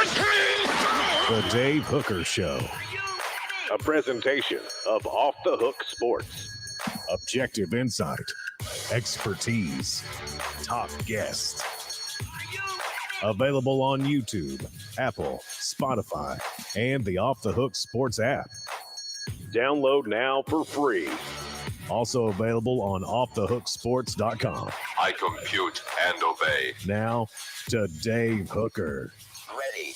The Dave Hooker Show. A presentation of Off the Hook Sports. Objective insight, expertise, top guests. Available on YouTube, Apple, Spotify, and the Off the Hook Sports app. Download now for free. Also available on offthehooksports.com. I compute and obey. Now to Dave Hooker. Ready.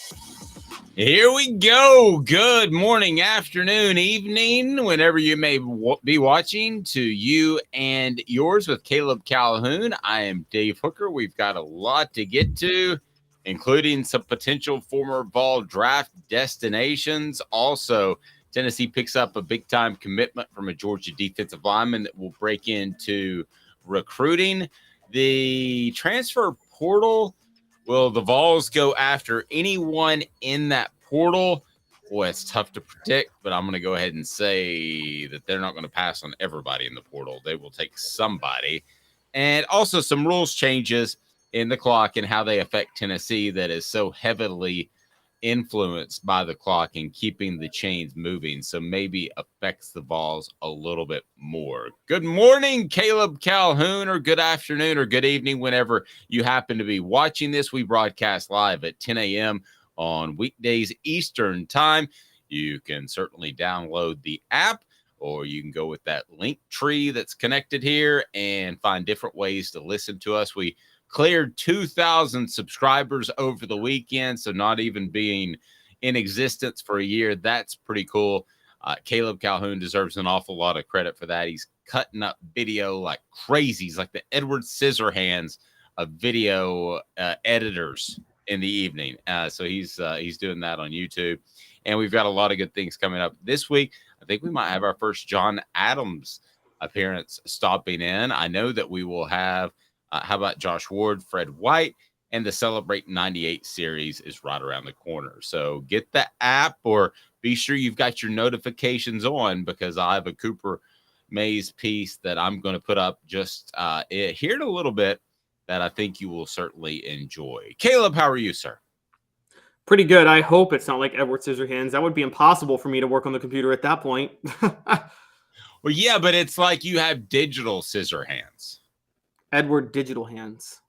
Here we go. Good morning, afternoon, evening, whenever you may be watching, to you and yours with Caleb Caloun. I am Dave Hooker. We've got a lot to get to, including some potential former Vol draft destinations. Also, Tennessee picks up a big-time commitment from a Georgia defensive lineman that will break into recruiting. The transfer portal, will the Vols go after anyone in that portal? Boy, it's tough to predict, but I'm going to go ahead and say that they're not going to pass on everybody in the portal. They will take somebody. And also some rules changes in the clock and how they affect Tennessee that is so heavily influenced by the clock and keeping the chains moving, so maybe affects the Vols a little bit more. Good morning, Caleb Calhoun, or good afternoon or good evening whenever you happen to be watching this. We broadcast live at 10 a.m. on weekdays Eastern time. You can certainly download the app, or you can go with that link tree that's connected here and find different ways to listen to us. We cleared 2,000 subscribers over the weekend, so not even being in existence for a year. That's pretty cool. Caleb Calhoun deserves an awful lot of credit for that. He's cutting up video like crazy. He's like the Edward Scissorhands of video editors in the evening. So he's doing that on YouTube. And we've got a lot of good things coming up this week. I think we might have our first John Adams appearance stopping in. I know that we will have how about Josh Ward, Fred White, and the Celebrate 98 series is right around the corner. So get the app, or be sure you've got your notifications on, because I have a Cooper Mays piece that I'm going to put up just here in a little bit that I think you will certainly enjoy. Caleb, how are you, sir? Pretty good. I hope it's not like Edward Scissorhands. That would be impossible for me to work on the computer at that point. Well, yeah, but it's like you have digital scissor hands. Edward Digital Hands.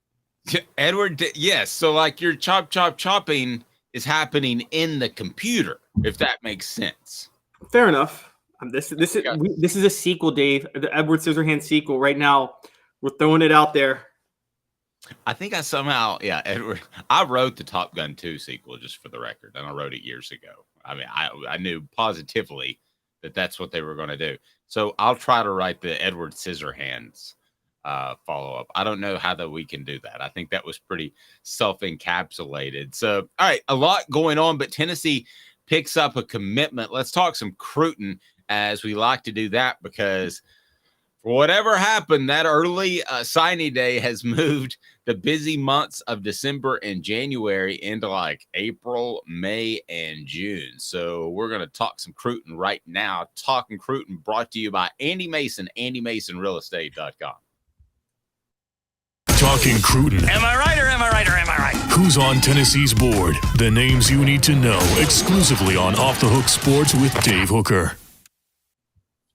Edward, yes. So like your chopping is happening in the computer, if that makes sense. Fair enough. This is a sequel, Dave. The Edward Scissorhands sequel. Right now, we're throwing it out there. I think Edward. I wrote the Top Gun 2 sequel, just for the record, and I wrote it years ago. I mean, I knew positively that that's what they were going to do. So I'll try to write the Edward Scissorhands follow-up. I don't know how that we can do that. I think that was pretty self-encapsulated. So, all right, a lot going on, but Tennessee picks up a commitment. Let's talk some Cruton, as we like to do that, because for whatever happened, that early signing day has moved the busy months of December and January into like April, May, and June. So we're going to talk some Cruton right now. Talking Cruton brought to you by Andy Mason, AndyMasonRealEstate.com. Talking Cruton. Am I right or am I right or am I right? Who's on Tennessee's board? The names you need to know, exclusively on Off the Hook Sports with Dave Hooker.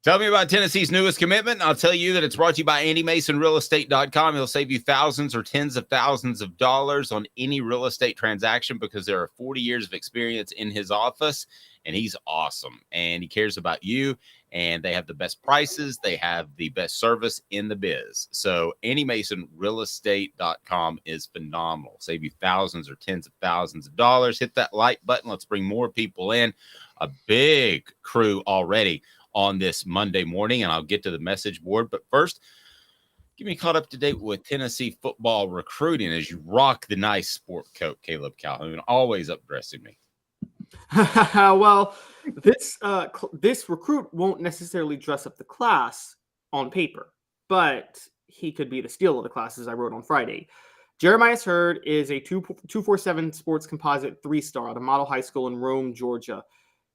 Tell me about Tennessee's newest commitment. I'll tell you that it's brought to you by AndyMasonRealEstate.com. He'll save you thousands or tens of thousands of dollars on any real estate transaction, because there are 40 years of experience in his office, and he's awesome. And he cares about you, and they have the best prices. They have the best service in the biz. So AndyMasonRealEstate.com is phenomenal. Save you thousands or tens of thousands of dollars. Hit that like button. Let's bring more people in. A big crew already on this Monday morning, and I'll get to the message board. But first, get me caught up to date with Tennessee football recruiting as you rock the nice sport coat, Caleb Calhoun, always updressing me. Well, this recruit won't necessarily dress up the class on paper, but he could be the steal of the class, as I wrote on Friday. Jeremias Heard is a 247 sports composite 3-star out of Model High School in Rome, Georgia.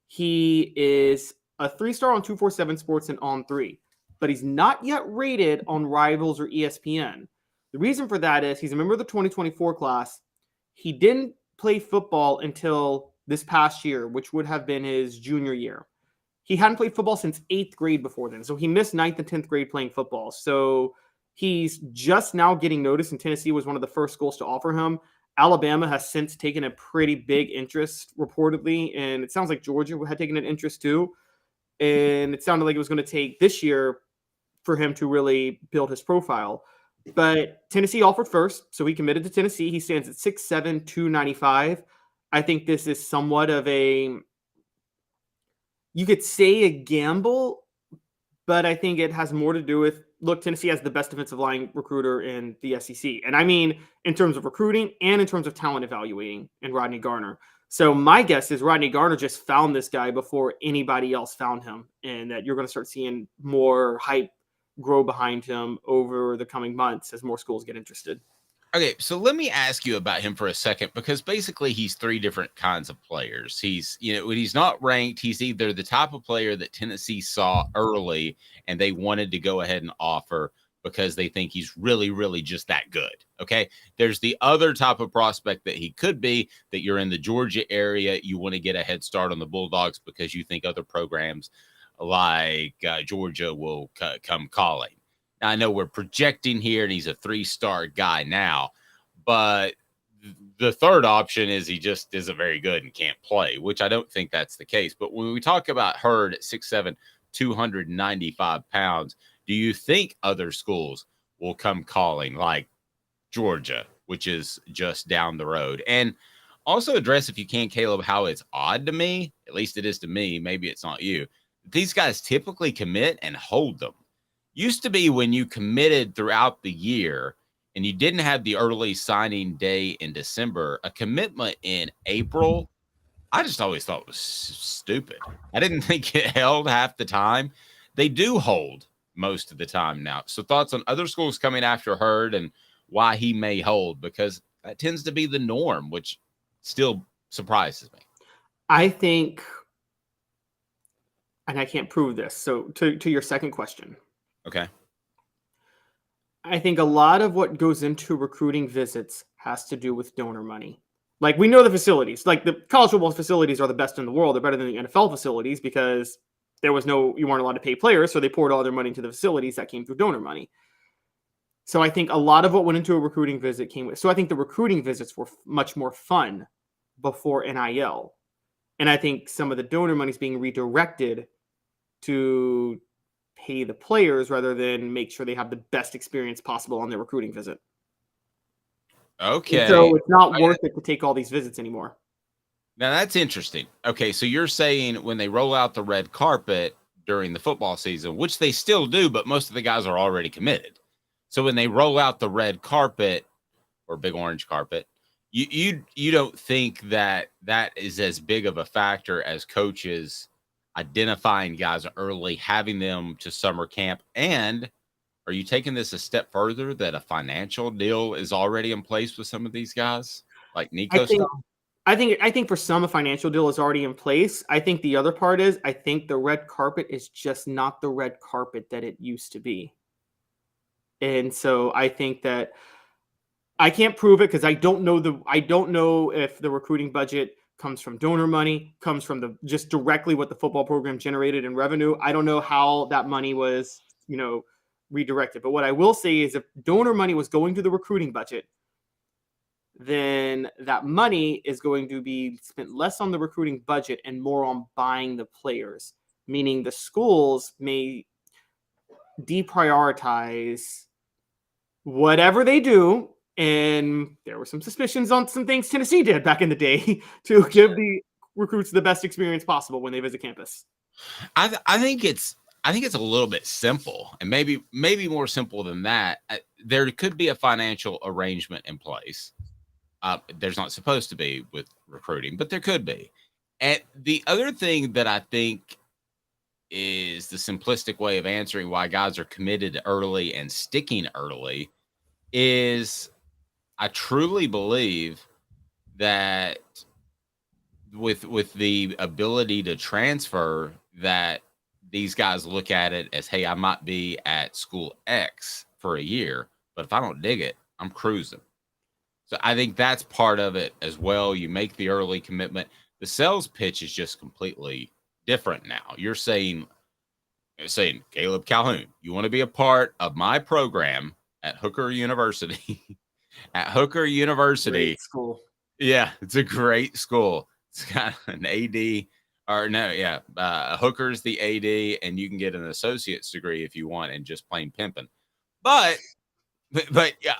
He is a 3-star on 247 Sports and On3, but he's not yet rated on Rivals or ESPN. The reason for that is he's a member of the 2024 class. He didn't play football until this past year, which would have been his junior year. He hadn't played football since 8th grade before then. So he missed 9th and 10th grade playing football. So he's just now getting noticed, and Tennessee was one of the first schools to offer him. Alabama has since taken a pretty big interest, reportedly, and it sounds like Georgia had taken an interest too. And it sounded like it was going to take this year for him to really build his profile. But Tennessee offered first, so he committed to Tennessee. He stands at 6'7", 295. I think this is somewhat of a, you could say a gamble, but I think it has more to do with, look, Tennessee has the best defensive line recruiter in the SEC. And I mean, in terms of recruiting and in terms of talent evaluating, in Rodney Garner. So my guess is Rodney Garner just found this guy before anybody else found him, and that you're going to start seeing more hype grow behind him over the coming months as more schools get interested. Okay, so let me ask you about him for a second, because basically he's three different kinds of players. He's, when he's not ranked, he's either the type of player that Tennessee saw early and they wanted to go ahead and offer because they think he's really, really just that good. Okay, there's the other type of prospect that he could be, that you're in the Georgia area, you want to get a head start on the Bulldogs because you think other programs like Georgia will come calling. Now, I know we're projecting here, and he's a 3-star guy now, but the third option is he just isn't very good and can't play, which I don't think that's the case. But when we talk about Heard at 6'7", 295 pounds, do you think other schools will come calling, like Georgia, which is just down the road? And also address, if you can, Caleb, how it's odd to me, at least it is to me, maybe it's not you, these guys typically commit and hold them. Used to be when you committed throughout the year and you didn't have the early signing day in December, a commitment in April, I just always thought was stupid. I didn't think it held half the time. They do hold most of the time now. So thoughts on other schools coming after Heard and why he may hold, because that tends to be the norm, which still surprises me. I think, and I can't prove this, so to your second question. Okay. I think a lot of what goes into recruiting visits has to do with donor money. Like, we know the facilities, like the college football facilities are the best in the world. They're better than the NFL facilities because you weren't allowed to pay players. So they poured all their money into the facilities that came through donor money. So I think a lot of what went into a recruiting visit came with. So I think the recruiting visits were much more fun before NIL. And I think some of the donor money is being redirected to pay the players rather than make sure they have the best experience possible on their recruiting visit. Okay. And so it's not worth it to take all these visits anymore. Now that's interesting. Okay, so you're saying when they roll out the red carpet during the football season, which they still do, but most of the guys are already committed. So when they roll out the red carpet or big orange carpet, you don't think that is as big of a factor as coaches identifying guys early, having them to summer camp? And are you taking this a step further that a financial deal is already in place with some of these guys, like Nico stuff? I think for some, a financial deal is already in place. I think the other part is, I think the red carpet is just not the red carpet that it used to be. And so I think that I can't prove it because I don't know if the recruiting budget comes from donor money, comes from just directly what the football program generated in revenue. I don't know how that money was, redirected. But what I will say is, if donor money was going to the recruiting budget, then that money is going to be spent less on the recruiting budget and more on buying the players, meaning the schools may deprioritize whatever they do. And there were some suspicions on some things Tennessee did back in the day to give the recruits the best experience possible when they visit campus. I think it's a little bit simple, and maybe more simple than that. There could be a financial arrangement in place. There's not supposed to be with recruiting, but there could be. And the other thing that I think is the simplistic way of answering why guys are committed early and sticking early is, I truly believe that with the ability to transfer, that these guys look at it as, hey, I might be at school X for a year, but if I don't dig it, I'm cruising. So I think that's part of it as well. You make the early commitment. The sales pitch is just completely different now. You're saying, Caleb Calhoun, you want to be a part of my program at Hooker University. At Hooker University. Great school. Yeah, it's a great school. It's got an AD, Hooker's the AD, and you can get an associate's degree if you want and just plain pimping. But yeah,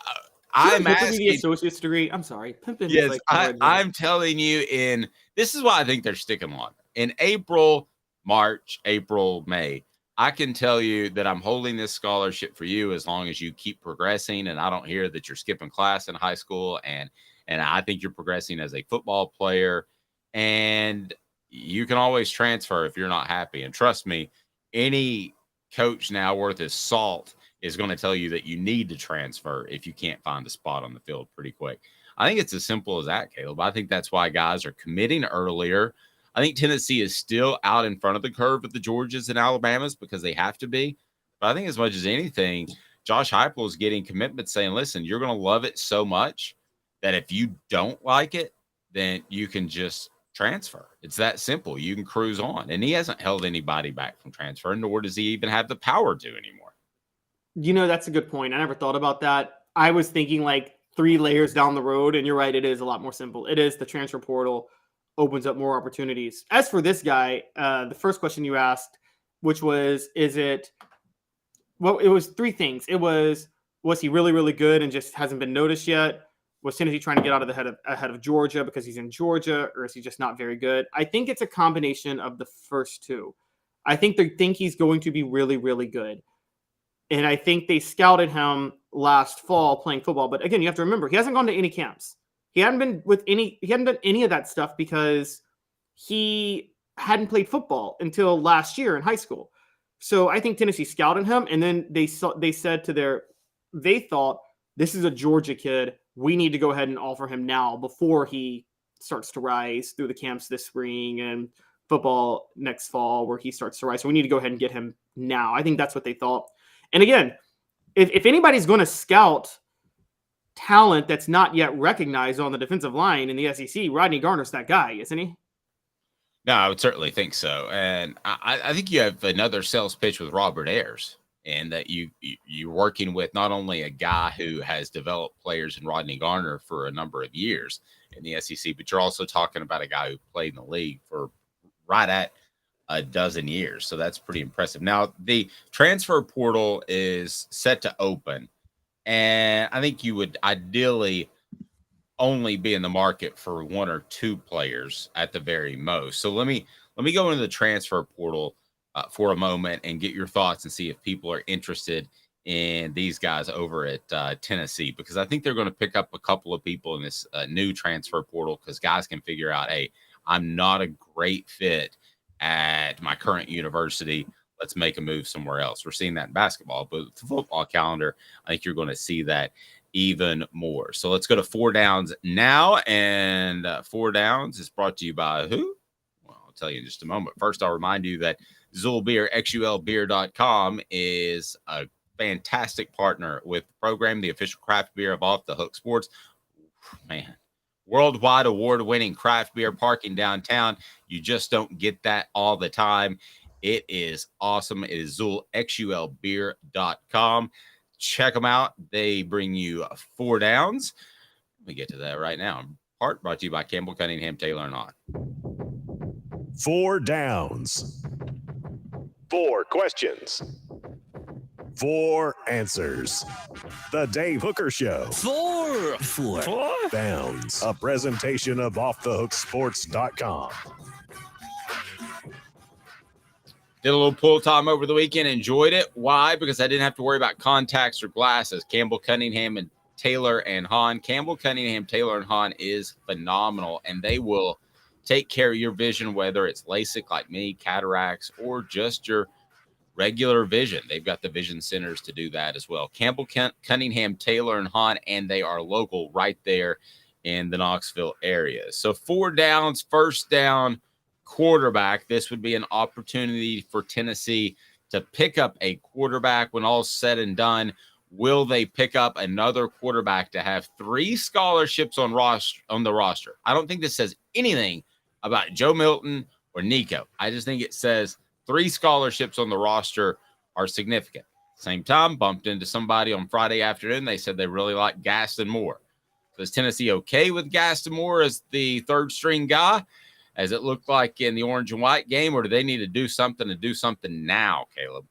I'm asking the associate's degree. I'm sorry, pimping. Yes, Is I'm telling you, this is why I think they're sticking longer. In April, March, April, May, I can tell you that I'm holding this scholarship for you as long as you keep progressing, and I don't hear that you're skipping class in high school, and I think you're progressing as a football player, and you can always transfer if you're not happy. And trust me, any coach now worth his salt is going to tell you that you need to transfer if you can't find a spot on the field pretty quick. I think it's as simple as that, Caleb. I think that's why guys are committing earlier. I think Tennessee is still out in front of the curve with the Georgias and Alabamas because they have to be. But I think as much as anything, Josh Heupel is getting commitments saying, listen, you're going to love it so much that if you don't like it, then you can just transfer. It's that simple. You can cruise on. And he hasn't held anybody back from transferring, nor does he even have the power to anymore. That's a good point. I never thought about that. I was thinking like 3 layers down the road, and you're right. It is a lot more simple. It is the transfer portal opens up more opportunities. As for this guy, the first question you asked, which was, it was 3 things. It was he really, really good and just hasn't been noticed yet? Was Tennessee trying to get out of the ahead of Georgia because he's in Georgia, or is he just not very good? I think it's a combination of the first 2. I think they think he's going to be really, really good. And I think they scouted him last fall playing football. But again, you have to remember, he hasn't gone to any camps. He hadn't done any of that stuff because he hadn't played football until last year in high school. So I think Tennessee scouted him, and then they thought this is a Georgia kid. We need to go ahead and offer him now before he starts to rise through the camps this spring and football next fall where he starts to rise. So we need to go ahead and get him now. I think that's what they thought. And again, if anybody's going to scout talent that's not yet recognized on the defensive line in the SEC, Rodney Garner's that guy, isn't he? No, I would certainly think so. And I think you have another sales pitch with Robert Ayers, and that you're working with not only a guy who has developed players in Rodney Garner for a number of years in the SEC, but you're also talking about a guy who played in the league for right at a dozen years. So that's pretty impressive. Now, the transfer portal is set to open, and I think you would ideally only be in the market for 1 or 2 players at the very most. So let me go into the transfer portal for a moment and get your thoughts and see if people are interested in these guys over at Tennessee, because I think they're going to pick up a couple of people in this new transfer portal, because guys can figure out, hey, I'm not a great fit at my current university. Let's make a move somewhere else. We're seeing that in basketball, but with the football calendar, I think you're going to see that even more. So let's go to 4 Downs now. And 4 Downs is brought to you by who? Well, I'll tell you in just a moment. First, I'll remind you that Zul Beer, XULbeer.com, is a fantastic partner with the program, the official craft beer of Off the Hook Sports. Man, worldwide award-winning craft beer parking downtown. You just don't get that all the time. It is awesome. It is Zul, XULbeer.com. Check them out. They bring you 4 Downs. Let me get to that right now. Part brought to you by Campbell, Cunningham, Taylor, and Hahn. 4 Downs. 4 questions. 4 answers. The Dave Hooker Show. 4 Downs. A presentation of OffTheHookSports.com. Did a little pool time over the weekend. Enjoyed it. Why? Because I didn't have to worry about contacts or glasses. Campbell, Cunningham, and Taylor and Hahn. Campbell, Cunningham, Taylor, and Hahn is phenomenal, and they will take care of your vision, whether it's LASIK like me, cataracts, or just your regular vision. They've got the vision centers to do that as well. Campbell, Cunningham, Taylor, and Hahn, and they are local right there in the Knoxville area. So 4 Downs, first down, quarterback. This would be an opportunity for Tennessee to pick up a quarterback when all's said and done. will they pick up another quarterback to have 3 scholarships on the roster? I don't think this says anything about Joe Milton or Nico. I just think it says 3 scholarships on the roster are significant. Same time, bumped into somebody on Friday afternoon. They said they really like Gaston Moore. So is Tennessee okay with Gaston Moore as the third string guy, as it looked like in the orange and white game, or do they need to do something now, Caleb?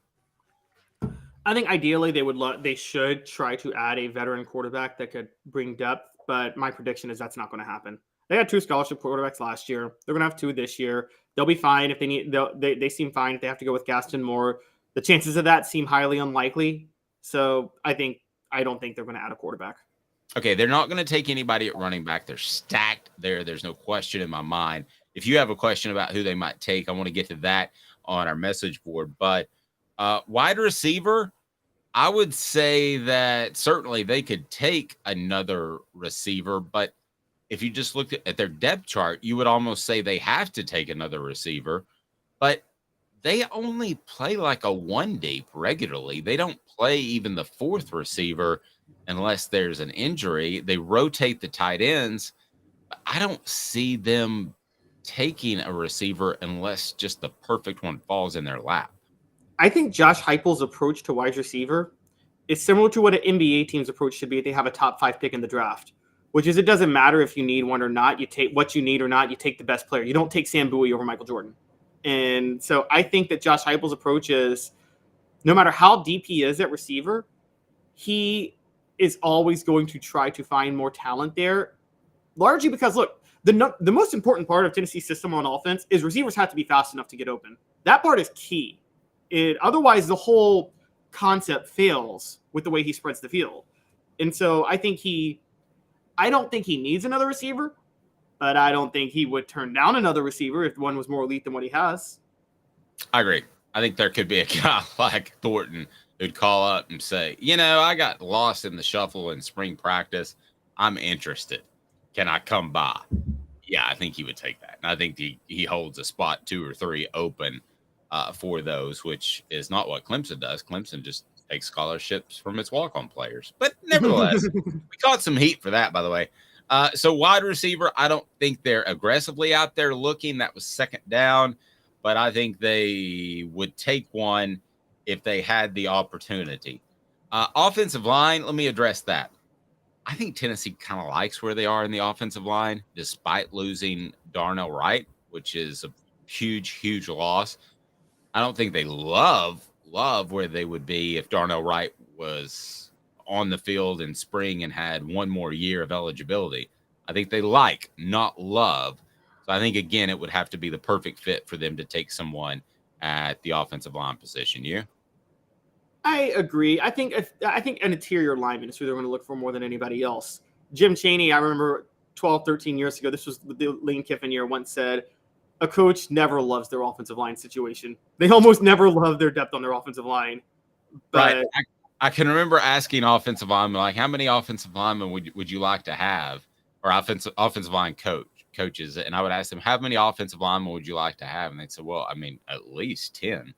I think ideally they should try to add a veteran quarterback that could bring depth, but my prediction is that's not going to happen. They had 2 scholarship quarterbacks last year. They're going to have 2 this year. They'll be fine if they need. They seem fine if they have to go with Gaston Moore. The chances of that seem highly unlikely. So I don't think they're going to add a quarterback. Okay, they're not going to take anybody at running back. They're stacked there. There's no question in my mind. If you have a question about who they might take, I want to get to that on our message board. But wide receiver, I would say that certainly they could take another receiver, but if you just looked at their depth chart, you would almost say they have to take another receiver, but they only play like a 1 deep regularly. They don't play even the 4th receiver unless there's an injury. They rotate the tight ends. I don't see them taking a receiver unless just the perfect one falls in their lap. I think Josh Heupel's approach to wide receiver is similar to what an NBA team's approach should be if they have a top 5 pick in the draft, which is it doesn't matter if you need one or not. You take what you need or not. You take the best player. You don't take Sam Bowie over Michael Jordan. And so I think that Josh Heupel's approach is no matter how deep he is at receiver, he is always going to try to find more talent there, largely because, look, the most important part of Tennessee's system on offense is receivers have to be fast enough to get open. That part is key. Otherwise, the whole concept fails with the way he spreads the field. And so I don't think he needs another receiver, but I don't think he would turn down another receiver if one was more elite than what he has. I agree. I think there could be a guy like Thornton who'd call up and say, I got lost in the shuffle in spring practice. I'm interested. Can I come by? Yeah, I think he would take that. And I think he holds a spot 2 or 3 open for those, which is not what Clemson does. Clemson just takes scholarships from its walk-on players. But nevertheless, we caught some heat for that, by the way. So wide receiver, I don't think they're aggressively out there looking. That was second down, but I think they would take one if they had the opportunity. Offensive line, let me address that. I think Tennessee kind of likes where they are in the offensive line, despite losing Darnell Wright, which is a huge, huge loss. I don't think they love where they would be if Darnell Wright was on the field in spring and had one more year of eligibility. I think they like, not love. So I think, again, it would have to be the perfect fit for them to take someone at the offensive line position. You? I agree. I think an interior lineman is who they're going to look for more than anybody else. Jim Chaney, I remember 12, 13 years ago, this was the Lane Kiffin year, once said, a coach never loves their offensive line situation. They almost never love their depth on their offensive line. But right. I can remember asking offensive linemen, like, how many offensive linemen would you like to have, or offensive line coaches? And I would ask them, how many offensive linemen would you like to have? And they'd say, well, I mean, at least 10.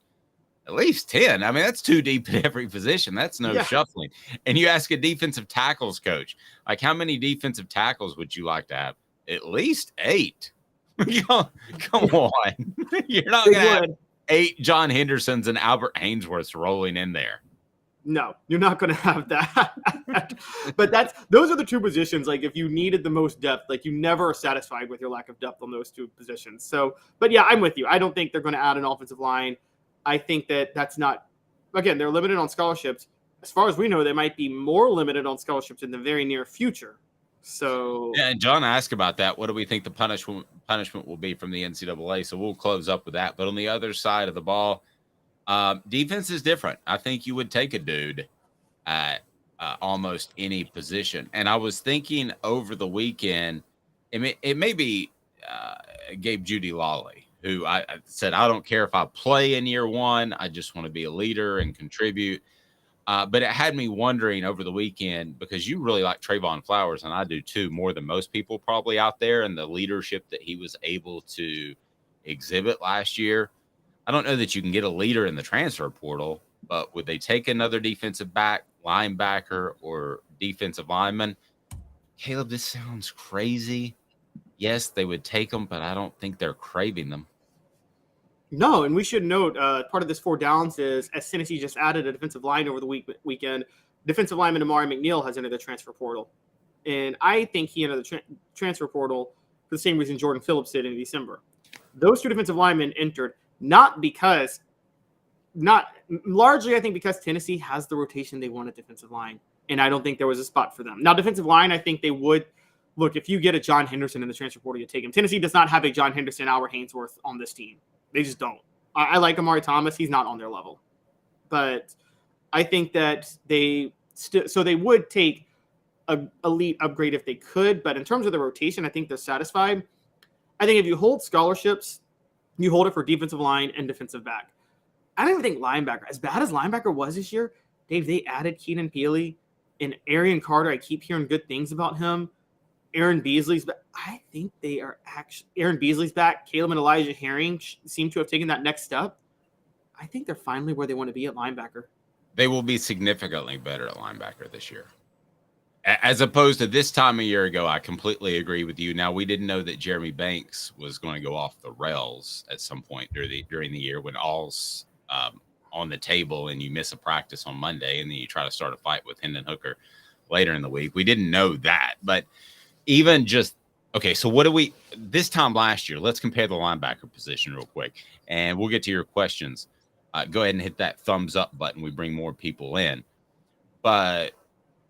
At least 10. I mean, that's 2 deep at every position. That's no shuffling. And you ask a defensive tackles coach, like, how many defensive tackles would you like to have? At least 8. Come on. You're not going to have 8 John Hendersons and Albert Hainsworths rolling in there. No, you're not going to have that. But those are the 2 positions. Like, if you needed the most depth, like, you never are satisfied with your lack of depth on those 2 positions. So, but yeah, I'm with you. I don't think they're going to add an offensive line. I think that's not, again, they're limited on scholarships. As far as we know, they might be more limited on scholarships in the very near future. So, yeah, and John asked about that. What do we think the punishment will be from the NCAA? So we'll close up with that. But on the other side of the ball, defense is different. I think you would take a dude at almost any position. And I was thinking over the weekend, it may be Gabe Judy Lawley, who I said, I don't care if I play in year 1. I just want to be a leader and contribute. But it had me wondering over the weekend, because you really like Trayvon Flowers, and I do too, more than most people probably out there, and the leadership that he was able to exhibit last year. I don't know that you can get a leader in the transfer portal, but would they take another defensive back linebacker or defensive lineman. Caleb, this sounds crazy. Yes, they would take them, but I don't think they're craving them. No, and we should note part of this 4 downs is, as Tennessee just added a defensive line over the weekend, defensive lineman Amari McNeil has entered the transfer portal. And I think he entered the transfer portal for the same reason Jordan Phillips did in December. Those 2 defensive linemen entered largely, I think, because Tennessee has the rotation they want at defensive line. And I don't think there was a spot for them. Now, defensive line, I think they would. Look, if you get a John Henderson in the transfer portal, you take him. Tennessee does not have a John Henderson, Albert Haynesworth on this team. They just don't. I like Amari Thomas. He's not on their level. But I think that they would take an elite upgrade if they could. But in terms of the rotation, I think they're satisfied. I think if you hold scholarships, you hold it for defensive line and defensive back. I don't even think linebacker, as bad as linebacker was this year, Dave, they added Keenan Peely and Arian Carter. I keep hearing good things about him. Aaron Beasley's back. I think they are actually Aaron Beasley's back. Caleb and Elijah Herring seem to have taken that next step. I think they're finally where they want to be at linebacker. They will be significantly better at linebacker this year. As opposed to this time a year ago, I completely agree with you. Now, we didn't know that Jeremy Banks was going to go off the rails at some point during the year when all's on the table and you miss a practice on Monday and then you try to start a fight with Hendon Hooker later in the week. We didn't know that, but even just, okay, so what do we, this time last year, let's compare the linebacker position real quick, and we'll get to your questions. Go ahead and hit that thumbs up button. We bring more people in. But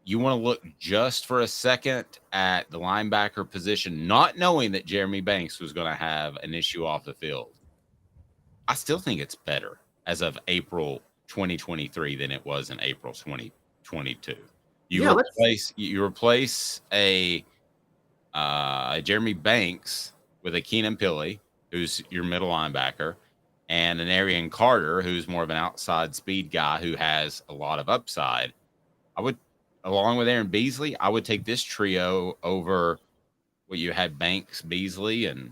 you want to look just for a second at the linebacker position, not knowing that Jeremy Banks was going to have an issue off the field. I still think it's better as of April 2023 than it was in April 2022. You replace a Jeremy Banks with a Keenan Peely, who's your middle linebacker, and an Arian Carter, who's more of an outside speed guy who has a lot of upside. I would, along with Aaron Beasley, I would take this trio over what you had Banks, Beasley, and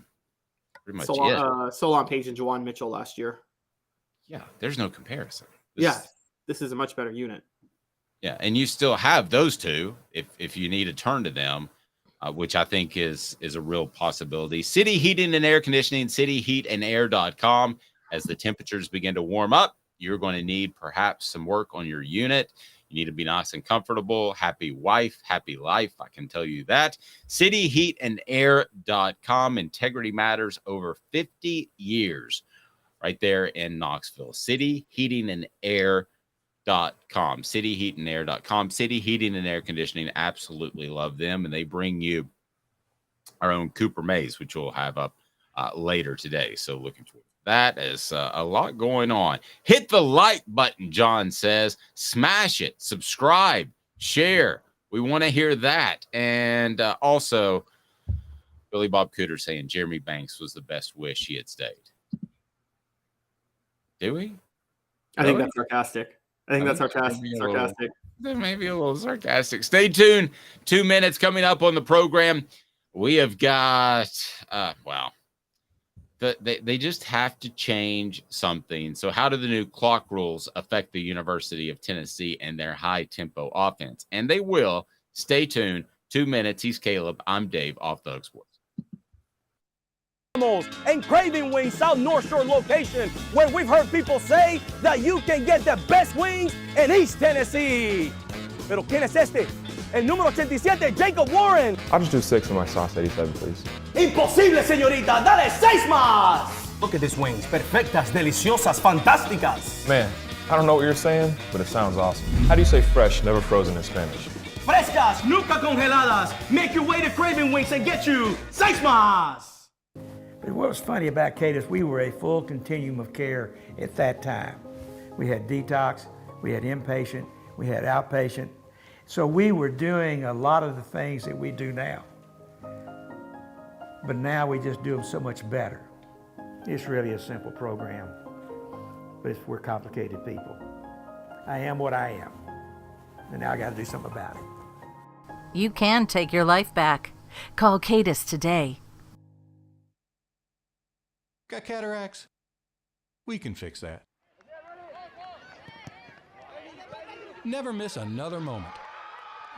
pretty much Solon Page and Juwan Mitchell last year. Yeah, there's no comparison. This is a much better unit. Yeah, and you still have those two if you need to turn to them, which I think is a real possibility. City Heating and Air Conditioning, cityheatandair.com. As the temperatures begin to warm up, you're going to need perhaps some work on your unit. You need to be nice and comfortable. Happy wife, happy life. I can tell you that. Cityheatandair.com. Integrity matters over 50 years. Right there in Knoxville. Cityheatandair.com. Cityheatandair.com. City Heating and Air Conditioning. Absolutely love them. And they bring you our own Cooper Maze, which we'll have up later today. So looking forward to that. Is a lot going on. Hit the like button, John says. Smash it. Subscribe. Share. We want to hear that. And also, Billy Bob Cooter saying Jeremy Banks was the best wish he had stayed. Do we? I think that's sarcastic. Sarcastic. That may be a little sarcastic. Stay tuned. 2 minutes coming up on the program. We have got, they just have to change something. So how do the new clock rules affect the University of Tennessee and their high-tempo offense? And they will. Stay tuned. 2 minutes. He's Caleb. I'm Dave, Off the Hook Sports. And Craving Wings South North Shore location, where we've heard people say that you can get the best wings in East Tennessee. Pero ¿quién es este? El número 87, Jacob Warren. I'll just do 6 of my sauce 87, please. Imposible, señorita. Dale 6 más. Look at these wings. Perfectas, deliciosas, fantásticas. Man, I don't know what you're saying, but it sounds awesome. How do you say fresh, never frozen in Spanish? Frescas, nunca congeladas. Make your way to Craving Wings and get you 6 más. But what was funny about Cadis, we were a full continuum of care at that time. We had detox, we had inpatient, we had outpatient. So we were doing a lot of the things that we do now. But now we just do them so much better. It's really a simple program, but we're complicated people. I am what I am, and now I got to do something about it. You can take your life back. Call Cadis today. Got cataracts? We can fix that. Never miss another moment.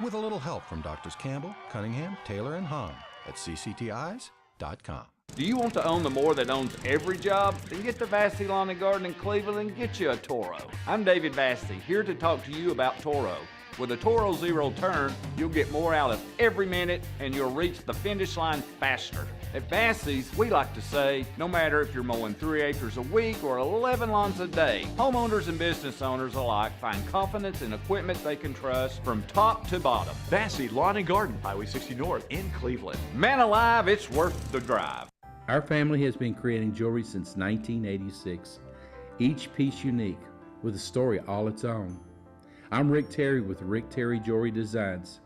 With a little help from Doctors Campbell, Cunningham, Taylor, and Hahn at cctis.com. Do you want to own the more that owns every job? Then get to Vassey Lawn and Garden in Cleveland and get you a Toro. I'm David Vassey, here to talk to you about Toro. With a Toro Zero Turn, you'll get more out of every minute and you'll reach the finish line faster. At Vassey's, we like to say, no matter if you're mowing 3 acres a week or 11 lawns a day, homeowners and business owners alike find confidence in equipment they can trust from top to bottom. Vassey Lawn and Garden, Highway 60 North in Cleveland. Man alive, it's worth the drive. Our family has been creating jewelry since 1986, each piece unique with a story all its own. I'm Rick Terry with Rick Terry Jewelry Designs.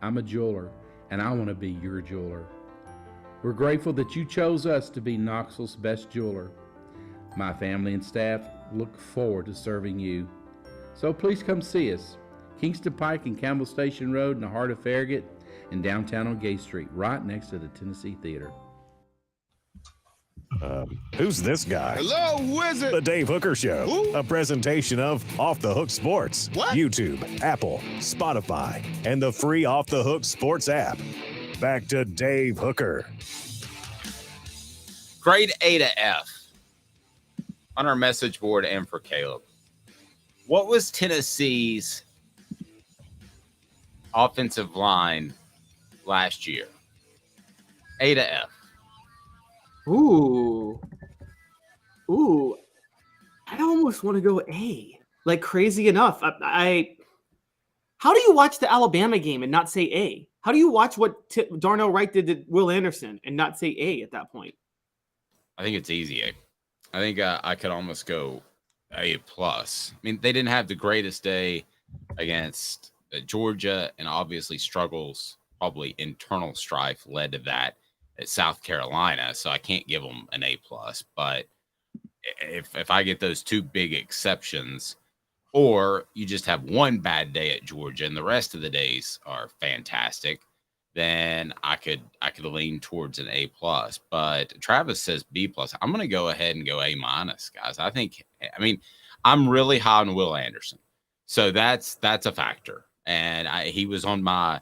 I'm a jeweler, and I want to be your jeweler. We're grateful that you chose us to be Knoxville's best jeweler. My family and staff look forward to serving you. So please come see us. Kingston Pike and Campbell Station Road in the heart of Farragut and downtown on Gay Street, right next to the Tennessee Theater. Who's this guy? Hello, who is it? The Dave Hooker Show. Who? A presentation of Off the Hook Sports. What? YouTube, Apple, Spotify, and the free Off the Hook Sports app. Back to Dave Hooker. Grade A to F on our message board and for Caleb. What was Tennessee's offensive line last year? A to F. Ooh. I almost want to go A. Like, crazy enough. How do you watch the Alabama game and not say A? How do you watch what Darnell Wright did to Will Anderson and not say A at that point? I think it's easy A. I think I could almost go A plus. I mean, they didn't have the greatest day against Georgia, and obviously struggles, probably internal strife led to that at South Carolina. So I can't give them an A plus. But if I get those two big exceptions, or you just have one bad day at Georgia and the rest of the days are fantastic, then I could lean towards an A plus. But Travis says B plus. I'm going to go ahead and go A minus, guys. I'm really high on Will Anderson, so that's a factor. And he was on my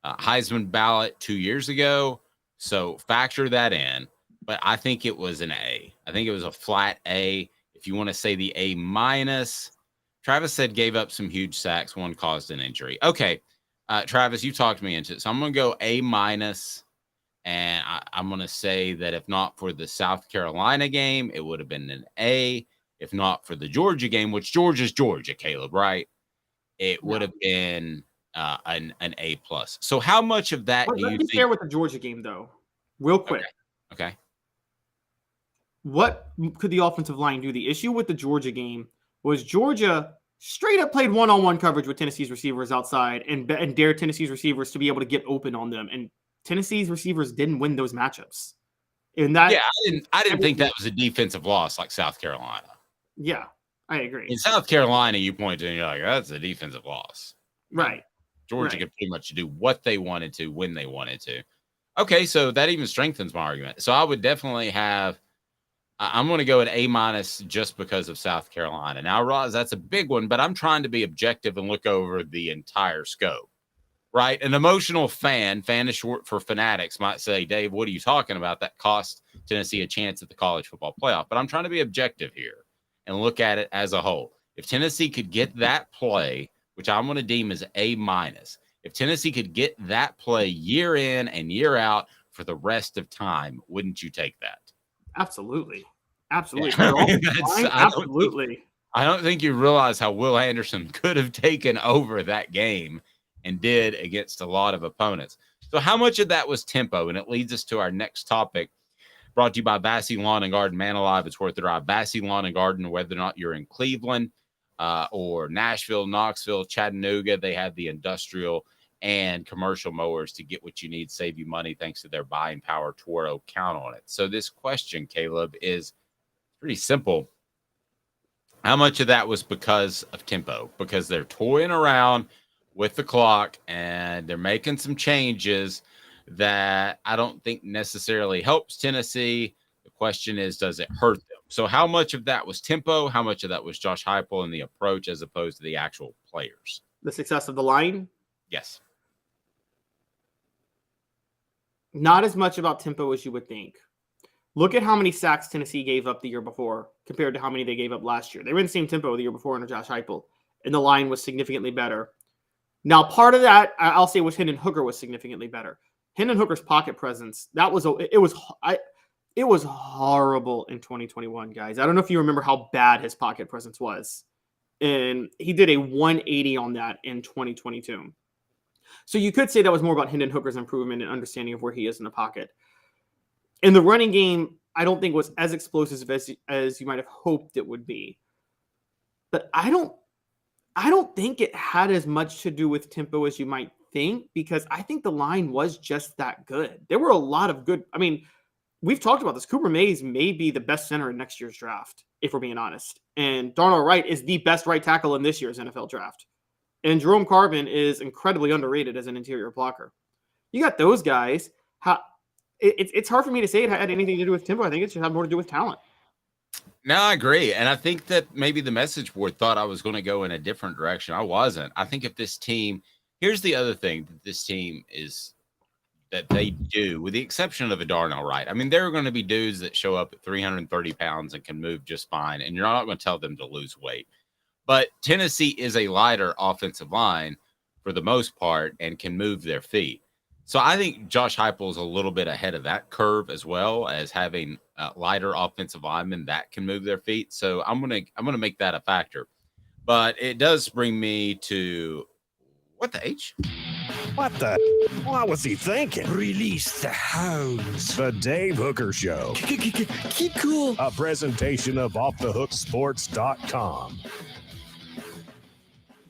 Heisman ballot 2 years ago, so factor that in. But I think it was an A. I think it was a flat A. If you want to say the A minus, Travis said gave up some huge sacks. One caused an injury. Okay, Travis, you talked me into it. So I'm going to go A minus. And I'm going to say that if not for the South Carolina game, it would have been an A. If not for the Georgia game, which Georgia's Georgia, Caleb, right? It would have been an A plus. So how much of that do you think? Let me share with the Georgia game, though, real quick. Okay. What could the offensive line do? The issue with the Georgia game was Georgia straight up played one-on-one coverage with Tennessee's receivers outside and dared Tennessee's receivers to be able to get open on them. And Tennessee's receivers didn't win those matchups. And that, I didn't think that was a defensive loss like South Carolina. Yeah, I agree. In South Carolina, you point to and you're like, that's a defensive loss. Right. Georgia could pretty much do what they wanted to when they wanted to. Okay, so that even strengthens my argument. So I would definitely have I'm going to go an A minus just because of South Carolina. Now, Roz, that's a big one, but I'm trying to be objective and look over the entire scope, right? An emotional fan is short for fanatics, might say, Dave, what are you talking about? That cost Tennessee a chance at the college football playoff. But I'm trying to be objective here and look at it as a whole. If Tennessee could get that play, which I'm going to deem as A minus, if Tennessee could get that play year in and year out for the rest of time, wouldn't you take that? Absolutely. Absolutely. Yeah, absolutely. I don't think you realize how Will Anderson could have taken over that game and did against a lot of opponents. So how much of that was tempo? And it leads us to our next topic, brought to you by Vassey Lawn and Garden. Man alive, it's worth the drive. Vassey Lawn and Garden, whether or not you're in Cleveland or Nashville, Knoxville, Chattanooga, they have the industrial and commercial mowers to get what you need, save you money thanks to their buying power. Toro, count on it. So this question, Caleb, is pretty simple. How much of that was because of tempo? Because they're toying around with the clock and they're making some changes that I don't think necessarily helps Tennessee. The question is, does it hurt them? So how much of that was tempo? How much of that was Josh Heupel and the approach as opposed to the actual players? The success of the line? Yes. Not as much about tempo as you would think. Look at how many sacks Tennessee gave up the year before compared to how many they gave up last year. They were in the same tempo the year before under Josh Heupel, and the line was significantly better. Now, part of that, I'll say, was Hendon Hooker was significantly better. Hendon Hooker's pocket presence, it was horrible in 2021, guys. I don't know if you remember how bad his pocket presence was. And he did a 180 on that in 2022. So you could say that was more about Hendon Hooker's improvement and understanding of where he is in the pocket. In the running game, I don't think was as explosive as you might have hoped it would be. But I don't think it had as much to do with tempo as you might think, because I think the line was just that good. There were a lot of good. I mean, we've talked about this. Cooper Mays may be the best center in next year's draft, if we're being honest. And Darnell Wright is the best right tackle in this year's NFL draft. And Jerome Carvin is incredibly underrated as an interior blocker. You got those guys. It's hard for me to say it had anything to do with tempo. I think it should have more to do with talent. No, I agree. And I think that maybe the message board thought I was going to go in a different direction. I wasn't. I think if this team, here's the other thing that this team is that they do, with the exception of a Darnell Wright. I mean, there are going to be dudes that show up at 330 pounds and can move just fine, and you're not going to tell them to lose weight. But Tennessee is a lighter offensive line for the most part and can move their feet. So I think Josh Heupel is a little bit ahead of that curve, as well as having lighter offensive linemen that can move their feet. So I'm gonna make that a factor. But it does bring me to what the H? What the? What was he thinking? Release the hounds. The Dave Hooker Show. Keep cool. A presentation of OffTheHookSports.com.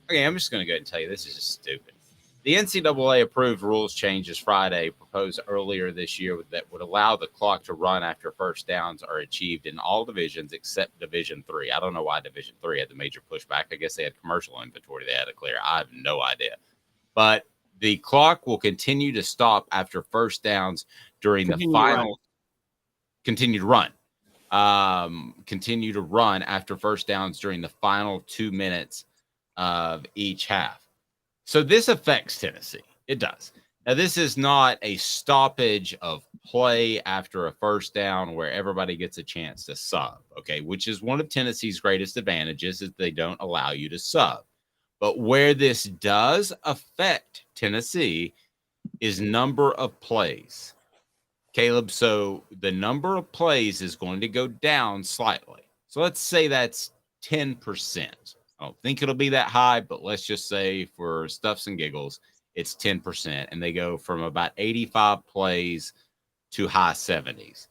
Okay, I'm just going to go ahead and tell you this is just stupid. The NCAA approved rules changes Friday, proposed earlier this year, that would allow the clock to run after first downs are achieved in all divisions except Division III. I don't know why Division III had the major pushback. I guess they had commercial inventory they had to clear. I have no idea. But the clock will continue to stop after first downs during the final. Continue to run. Continue to run after first downs during the final 2 minutes of each half. So this affects Tennessee. It does. Now, this is not a stoppage of play after a first down where everybody gets a chance to sub, okay, which is one of Tennessee's greatest advantages, is they don't allow you to sub. But where this does affect Tennessee is number of plays. Caleb, so the number of plays is going to go down slightly. So let's say that's 10%. I don't think it'll be that high, but let's just say for stuffs and giggles, it's 10%. And they go from about 85 plays to high 70s.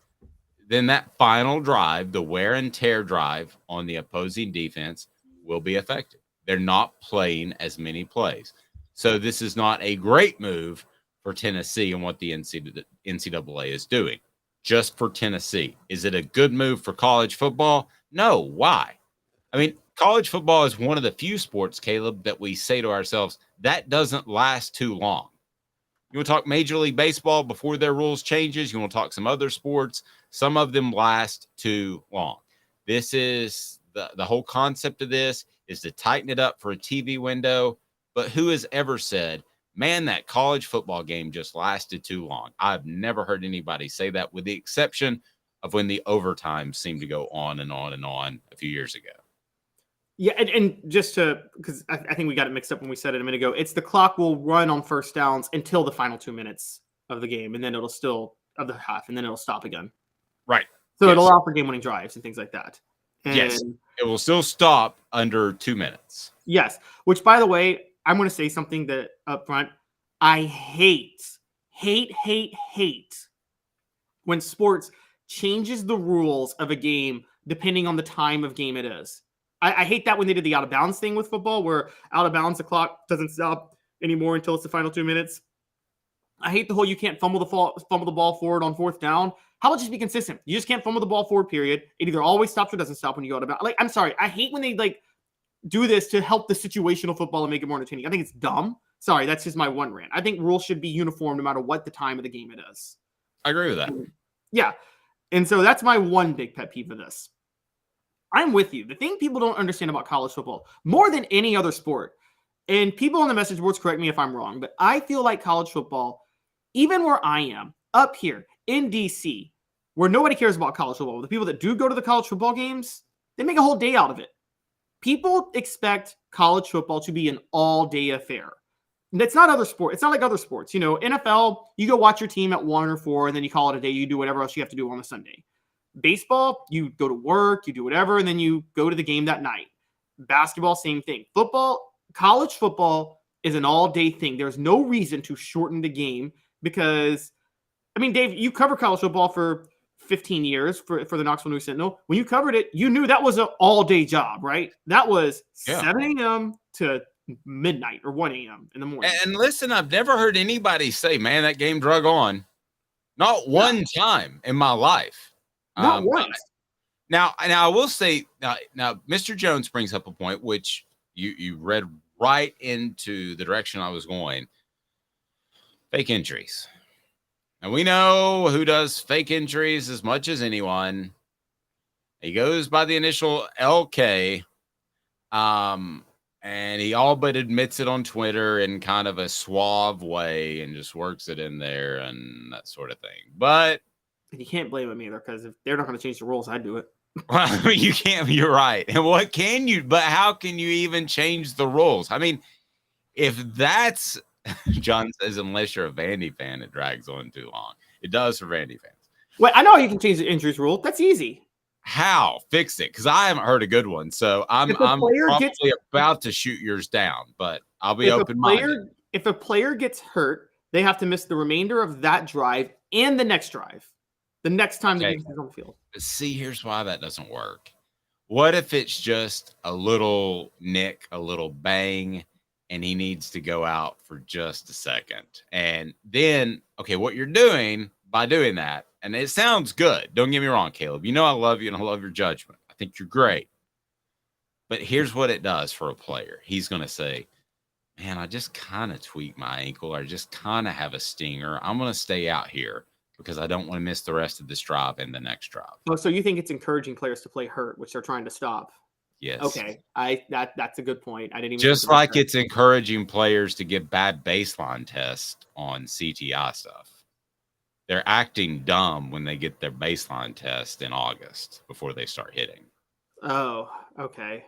Then that final drive, the wear and tear drive on the opposing defense, will be affected. They're not playing as many plays. So this is not a great move for Tennessee and what the NCAA is doing. Just for Tennessee. Is it a good move for college football? No. Why? I mean, college football is one of the few sports, Caleb, that we say to ourselves, that doesn't last too long. You want to talk Major League Baseball before their rules changes? You want to talk some other sports? Some of them last too long. This is the whole concept of this is to tighten it up for a TV window. But who has ever said, man, that college football game just lasted too long? I've never heard anybody say that, with the exception of when the overtime seemed to go on and on and on a few years ago. Yeah, and just to, because I think we got it mixed up when we said it a minute ago, it's the clock will run on first downs until the final 2 minutes of the game, and then it'll still, of the half, and then it'll stop again. Right. So it'll allow for game-winning drives and things like that. And yes, it will still stop under 2 minutes. Yes, which, by the way, I'm going to say something that up front, I hate when sports changes the rules of a game depending on the time of game it is. I hate that when they did the out-of-bounds thing with football, where out-of-bounds, the clock doesn't stop anymore until it's the final 2 minutes. I hate the whole you can't fumble the ball forward on fourth down. How about just be consistent? You just can't fumble the ball forward, period. It either always stops or doesn't stop when you go out-of-bounds. Like, I'm sorry. I hate when they, do this to help the situational football and make it more entertaining. I think it's dumb. Sorry, that's just my one rant. I think rules should be uniform no matter what the time of the game it is. I agree with that. Yeah. And so that's my one big pet peeve of this. I'm with you. The thing people don't understand about college football, more than any other sport, And people on the message boards, correct me if I'm wrong, but I feel like college football, even where I am, up here in DC, where nobody cares about college football, the people that do go to the college football games, they make a whole day out of it. People expect college football to be an all-day affair. It's not other sport. It's not like other sports. You know, NFL, you go watch your team at 1 or 4, and then you call it a day. You do whatever else you have to do on a Sunday. Baseball, you go to work, you do whatever, and then you go to the game that night. Basketball, same thing. Football, college football is an all-day thing. There's no reason to shorten the game because, I mean, Dave, you cover college football for 15 years for the Knoxville News Sentinel. When you covered it, you knew that was an all-day job, right? That was 7 a.m. to midnight or 1 a.m. in the morning. And listen, I've never heard anybody say, man, that game drug on. Not one time in my life. Not once. Now, I will say, now, Mr. Jones brings up a point which you read right into the direction I was going. Fake injuries. And we know who does fake injuries as much as anyone. He goes by the initial LK. And he all but admits it on Twitter in kind of a suave way and just works it in there and that sort of thing. But you can't blame him either because if they're not going to change the rules, I'd do it. Well, I mean, you can't. You're right. And what can you? But how can you even change the rules? I mean, if that's John says, unless you're a Vandy fan, it drags on too long. It does for Vandy fans. Well, I know you can change the injuries rule. That's easy. How? Fix it, because I haven't heard a good one. So I'm probably about to shoot yours down, but I'll be open-minded. If a player gets hurt, they have to miss the remainder of that drive and the next drive. The next time the game is on the field. But see, here's why that doesn't work. What if it's just a little nick, a little bang, and he needs to go out for just a second? And then, okay, what you're doing by doing that, and it sounds good. Don't get me wrong, Caleb. You know I love you and I love your judgment. I think you're great. But here's what it does for a player. He's going to say, man, I just kind of tweaked my ankle or I just kind of have a stinger. I'm going to stay out here because I don't want to miss the rest of this drive and the next drive. Oh, so you think it's encouraging players to play hurt, which they're trying to stop? Yes. Okay. That's a good point. I didn't even just like it's encouraging players to get bad baseline tests on CTI stuff. They're acting dumb when they get their baseline test in August before they start hitting. Oh, okay.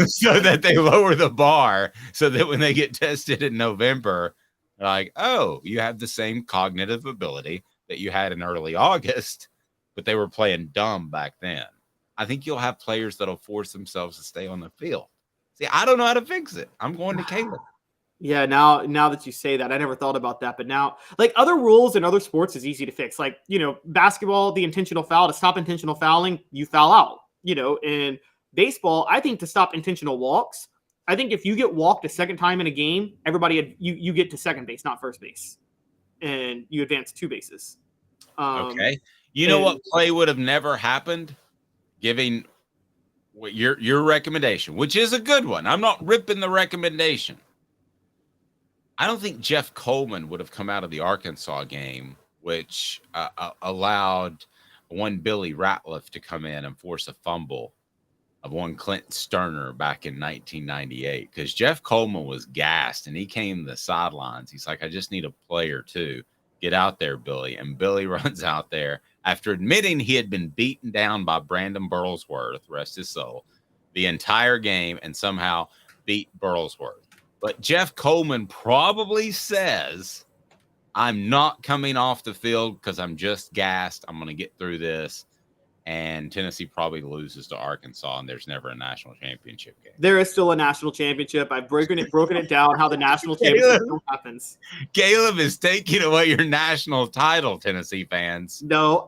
So that they lower the bar so that when they get tested in November, they're like, oh, you have the same cognitive ability that you had in early August, but they were playing dumb back then. I think you'll have players that'll force themselves to stay on the field. See, I don't know how to fix it. I'm going to Caleb. Yeah, now that you say that, I never thought about that. But now, like other rules in other sports is easy to fix. Like, you know, basketball, the intentional foul, to stop intentional fouling, you foul out. You know, in baseball, I think to stop intentional walks, I think if you get walked a second time in a game, you get to second base, not first base. And you advance 2 bases. Okay. You know what play would have never happened? Giving your recommendation, which is a good one. I'm not ripping the recommendation. I don't think Jeff Coleman would have come out of the Arkansas game, which allowed one Billy Ratliff to come in and force a fumble of one Clinton Sterner back in 1998, because Jeff Coleman was gassed and he came to the sidelines. He's like, I just need a play or two. Get out there, Billy. And Billy runs out there after admitting he had been beaten down by Brandon Burlsworth, rest his soul, the entire game and somehow beat Burlsworth. But Jeff Coleman probably says, I'm not coming off the field because I'm just gassed. I'm going to get through this. And Tennessee probably loses to Arkansas, and there's never a national championship game. There is still a national championship. I've broken it down how the national championship happens. Caleb is taking away your national title, Tennessee fans. No,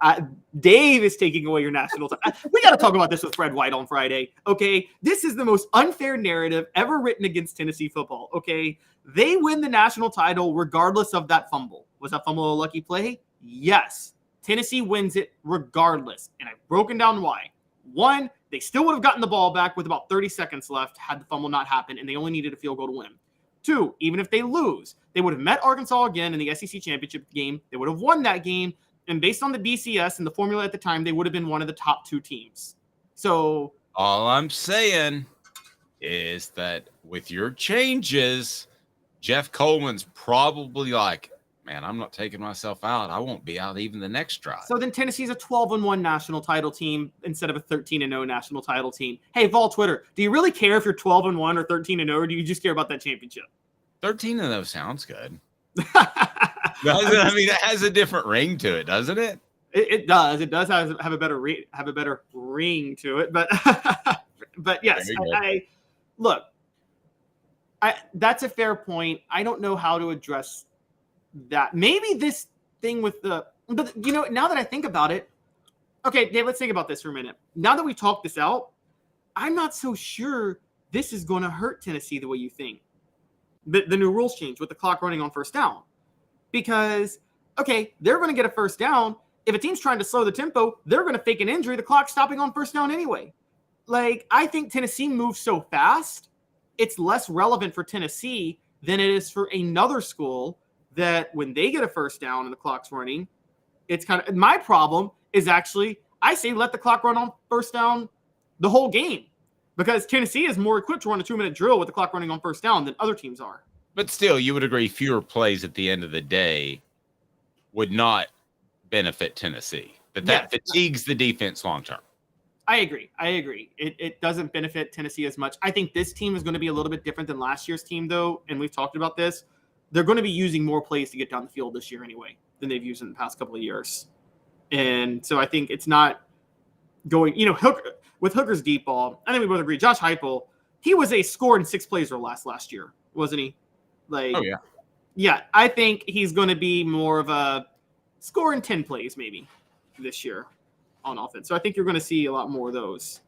Dave is taking away your national title. We got to talk about this with Fred White on Friday. Okay, this is the most unfair narrative ever written against Tennessee football. Okay, they win the national title regardless of that fumble. Was that fumble a lucky play? Yes. Tennessee wins it regardless, and I've broken down why. 1, they still would have gotten the ball back with about 30 seconds left had the fumble not happened, and they only needed a field goal to win. 2, even if they lose, they would have met Arkansas again in the SEC championship game. They would have won that game, and based on the BCS and the formula at the time, they would have been one of the top 2 teams. So all I'm saying is that with your changes, Jeff Coleman's probably like, man, I'm not taking myself out. I won't be out even the next drive. So then Tennessee's a 12-1 national title team instead of a 13-0 national title team. Hey, Vol Twitter, do you really care if you're 12-1 or 13-0, or do you just care about that championship? 13-0 sounds good. I mean, it has a different ring to it, doesn't it? It does. It does have a better ring to it. But but yes, that's a fair point. I don't know how to address that. Maybe this thing with but now that I think about it, okay, Dave, let's think about this for a minute. Now that we talked this out, I'm not so sure this is going to hurt Tennessee the way you think. The new rules change with the clock running on first down. Because, okay, they're going to get a first down. If a team's trying to slow the tempo, they're going to fake an injury. The clock's stopping on first down anyway. Like, I think Tennessee moves so fast, it's less relevant for Tennessee than it is for another school that when they get a first down and the clock's running, it's kind of – my problem is actually I say let the clock run on first down the whole game because Tennessee is more equipped to run a 2-minute drill with the clock running on first down than other teams are. But still, you would agree fewer plays at the end of the day would not benefit Tennessee. That fatigues the defense long term. I agree. It doesn't benefit Tennessee as much. I think this team is going to be a little bit different than last year's team, though, and we've talked about this. They're going to be using more plays to get down the field this year anyway than they've used in the past couple of years. And so I think it's not going – with Hooker's deep ball, I think we both agree. Josh Heupel, he was a score in 6 plays or less last year, wasn't he? Yeah, I think he's going to be more of a score in 10 plays maybe this year on offense. So I think you're going to see a lot more of those.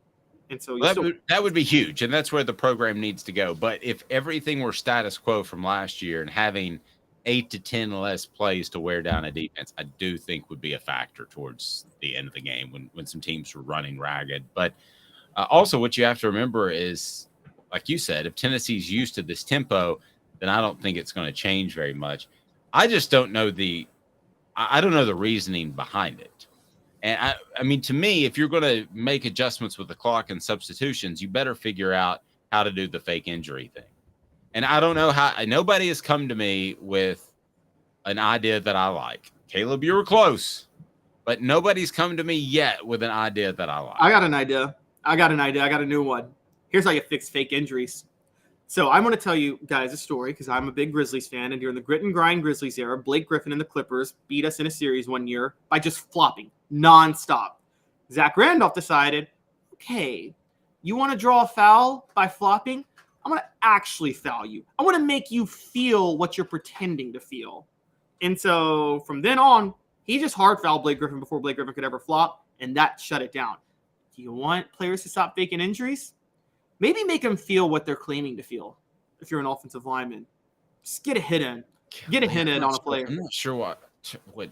And so that would be huge, and that's where the program needs to go. But if everything were status quo from last year and having 8 to 10 less plays to wear down a defense, I do think would be a factor towards the end of the game when some teams were running ragged. But also what you have to remember is, like you said, if Tennessee's used to this tempo, then I don't think it's going to change very much. I just don't know the reasoning behind it. And I mean, to me, if you're going to make adjustments with the clock and substitutions, you better figure out how to do the fake injury thing. And I don't know how. Nobody has come to me with an idea that I like. Caleb, you were close, but nobody's come to me yet with an idea that I like. I got an idea. I got a new one. Here's how you fix fake injuries. So I'm going to tell you guys a story because I'm a big Grizzlies fan. And during the grit and grind Grizzlies era, Blake Griffin and the Clippers beat us in a series one year by just flopping nonstop. Zach Randolph decided, okay, you want to draw a foul by flopping? I'm going to actually foul you. I want to make you feel what you're pretending to feel. And so from then on, he just hard fouled Blake Griffin before Blake Griffin could ever flop, and that shut it down. Do you want players to stop faking injuries? Maybe make them feel what they're claiming to feel. If you're an offensive lineman, just get a hit in. Get a hit in on a player. I'm not sure what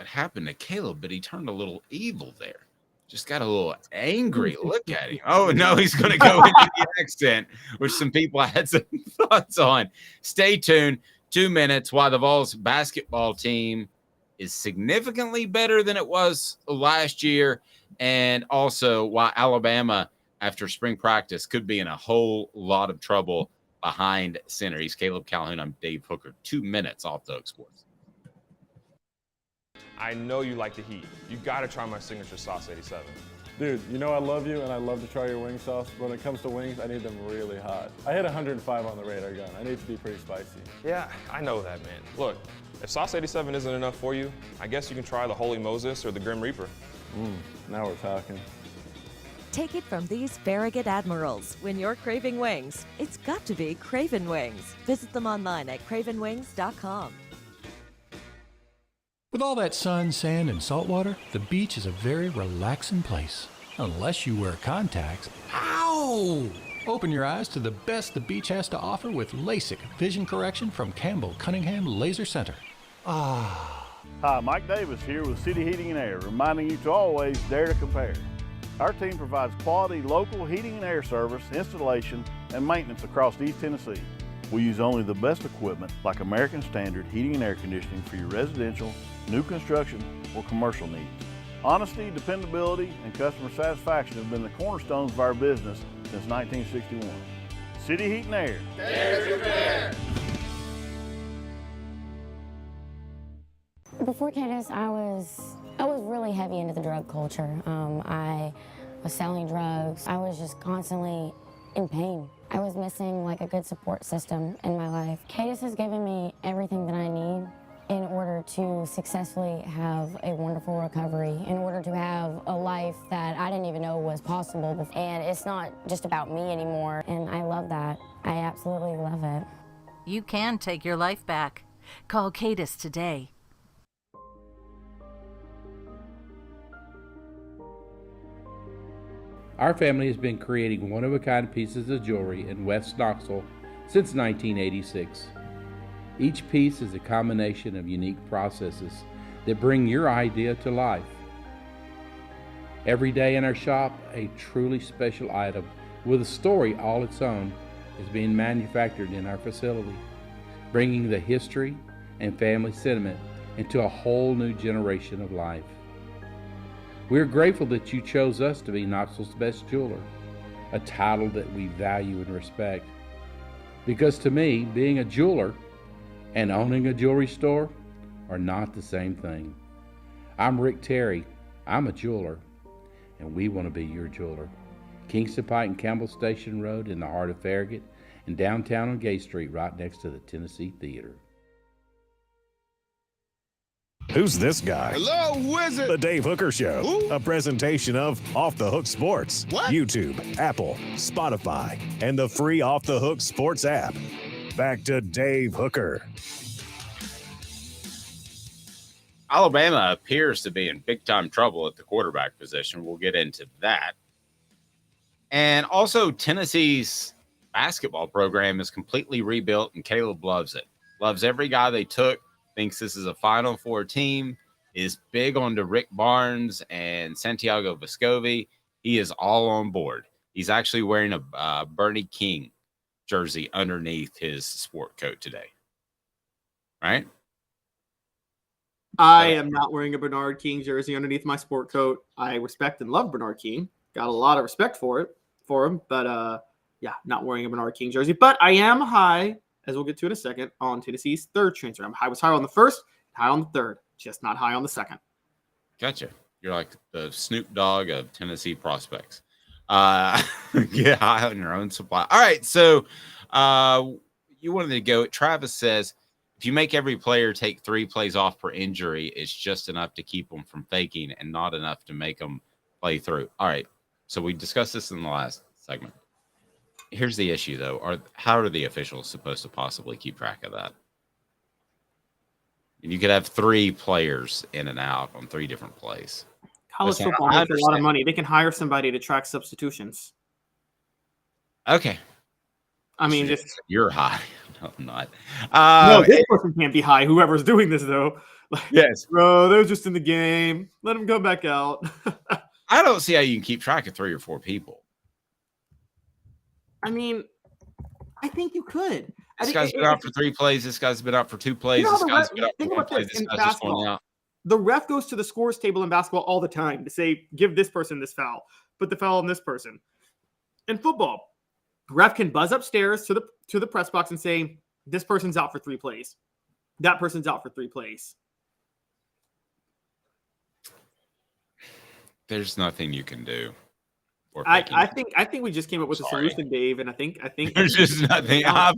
happened to Caleb, but he turned a little evil there. Just got a little angry. Look at him. Oh, no, he's going to go into the accent, which some people had some thoughts on. Stay tuned. 2 minutes while the Vols basketball team is significantly better than it was last year, and also why Alabama, after spring practice, could be in a whole lot of trouble behind center. He's Caleb Caloun. I'm Dave Hooker. 2 minutes off the Hook Sports. I know you like the heat. You got to try my signature sauce 87. Dude, you know I love you and I love to try your wing sauce. But when it comes to wings, I need them really hot. I hit 105 on the radar gun. I need to be pretty spicy. Yeah, I know that, man. Look, if sauce 87 isn't enough for you, I guess you can try the Holy Moses or the Grim Reaper. Now we're talking. Take it from these Farragut Admirals. When you're craving wings, it's got to be Craven Wings. Visit them online at cravenwings.com. With all that sun, sand, and salt water, the beach is a very relaxing place. Unless you wear contacts. Ow! Open your eyes to the best the beach has to offer with LASIK vision correction from Campbell Cunningham Laser Center. Hi, Mike Davis here with City Heating and Air, reminding you to always dare to compare. Our team provides quality local heating and air service, installation, and maintenance across East Tennessee. We use only the best equipment like American Standard heating and air conditioning for your residential, new construction, or commercial needs. Honesty, dependability, and customer satisfaction have been the cornerstones of our business since 1961. City Heat and Air. Dare to compare. Before Cadis, I was really heavy into the drug culture. I was selling drugs. I was just constantly in pain. I was missing like a good support system in my life. Cadis has given me everything that I need in order to successfully have a wonderful recovery, in order to have a life that I didn't even know was possible before. And it's not just about me anymore, and I love that. I absolutely love it. You can take your life back. Call Cadis today. Our family has been creating one-of-a-kind pieces of jewelry in West Knoxville since 1986. Each piece is a combination of unique processes that bring your idea to life. Every day in our shop, a truly special item with a story all its own is being manufactured in our facility, bringing the history and family sentiment into a whole new generation of life. We're grateful that you chose us to be Knoxville's best jeweler, a title that we value and respect. Because to me, being a jeweler and owning a jewelry store are not the same thing. I'm Rick Terry, I'm a jeweler, and we want to be your jeweler. Kingston Pike and Campbell Station Road in the heart of Farragut, and downtown on Gay Street right next to the Tennessee Theater. Who's this guy? Hello, wizard. The Dave Hooker Show. Who? A presentation of Off the Hook Sports. What? YouTube, Apple, Spotify, and the free Off the Hook Sports app. Back to Dave Hooker. Alabama appears to be in big-time trouble at the quarterback position. We'll get into that. And also, Tennessee's basketball program is completely rebuilt, and Caleb loves it. Loves every guy they took. Thinks this is a Final Four team, is big on to Rick Barnes and Santiago Vescovi. He is all on board. He's actually wearing a Bernie King jersey underneath his sport coat today. Right? I am not wearing a Bernard King jersey underneath my sport coat. I respect and love Bernard King. Got a lot of respect for him. But yeah, not wearing a Bernard King jersey. But I am high, as we'll get to in a second, on Tennessee's third transfer. I was high on the first, high on the third, just not high on the second. Gotcha. You're like the Snoop Dogg of Tennessee prospects. Get high on your own supply. All right, so you wanted to go. Travis says, if you make every player take 3 plays off per injury, it's just enough to keep them from faking and not enough to make them play through. All right, so we discussed this in the last segment. Here's the issue, though. How are the officials supposed to possibly keep track of that? You could have 3 players in and out on 3 different plays. College football makes a lot of money. They can hire somebody to track substitutions. Okay. I mean, you're high. No, I'm not. No, this person can't be high. Whoever's doing this, though. Yes. Bro, they're just in the game. Let them go back out. I don't see how you can keep track of 3 or 4 people. I mean, I think you could. This guy's been out for 3 plays. This guy's been out for 2 plays. This guy's been out for 1 play. This guy's just going out. The ref goes to the scores table in basketball all the time to say, give this person this foul, put the foul on this person. In football, ref can buzz upstairs to the press box and say, this person's out for 3 plays. That person's out for 3 plays. There's nothing you can do. I think we just came up with a solution, Dave, and I think there's just nothing. I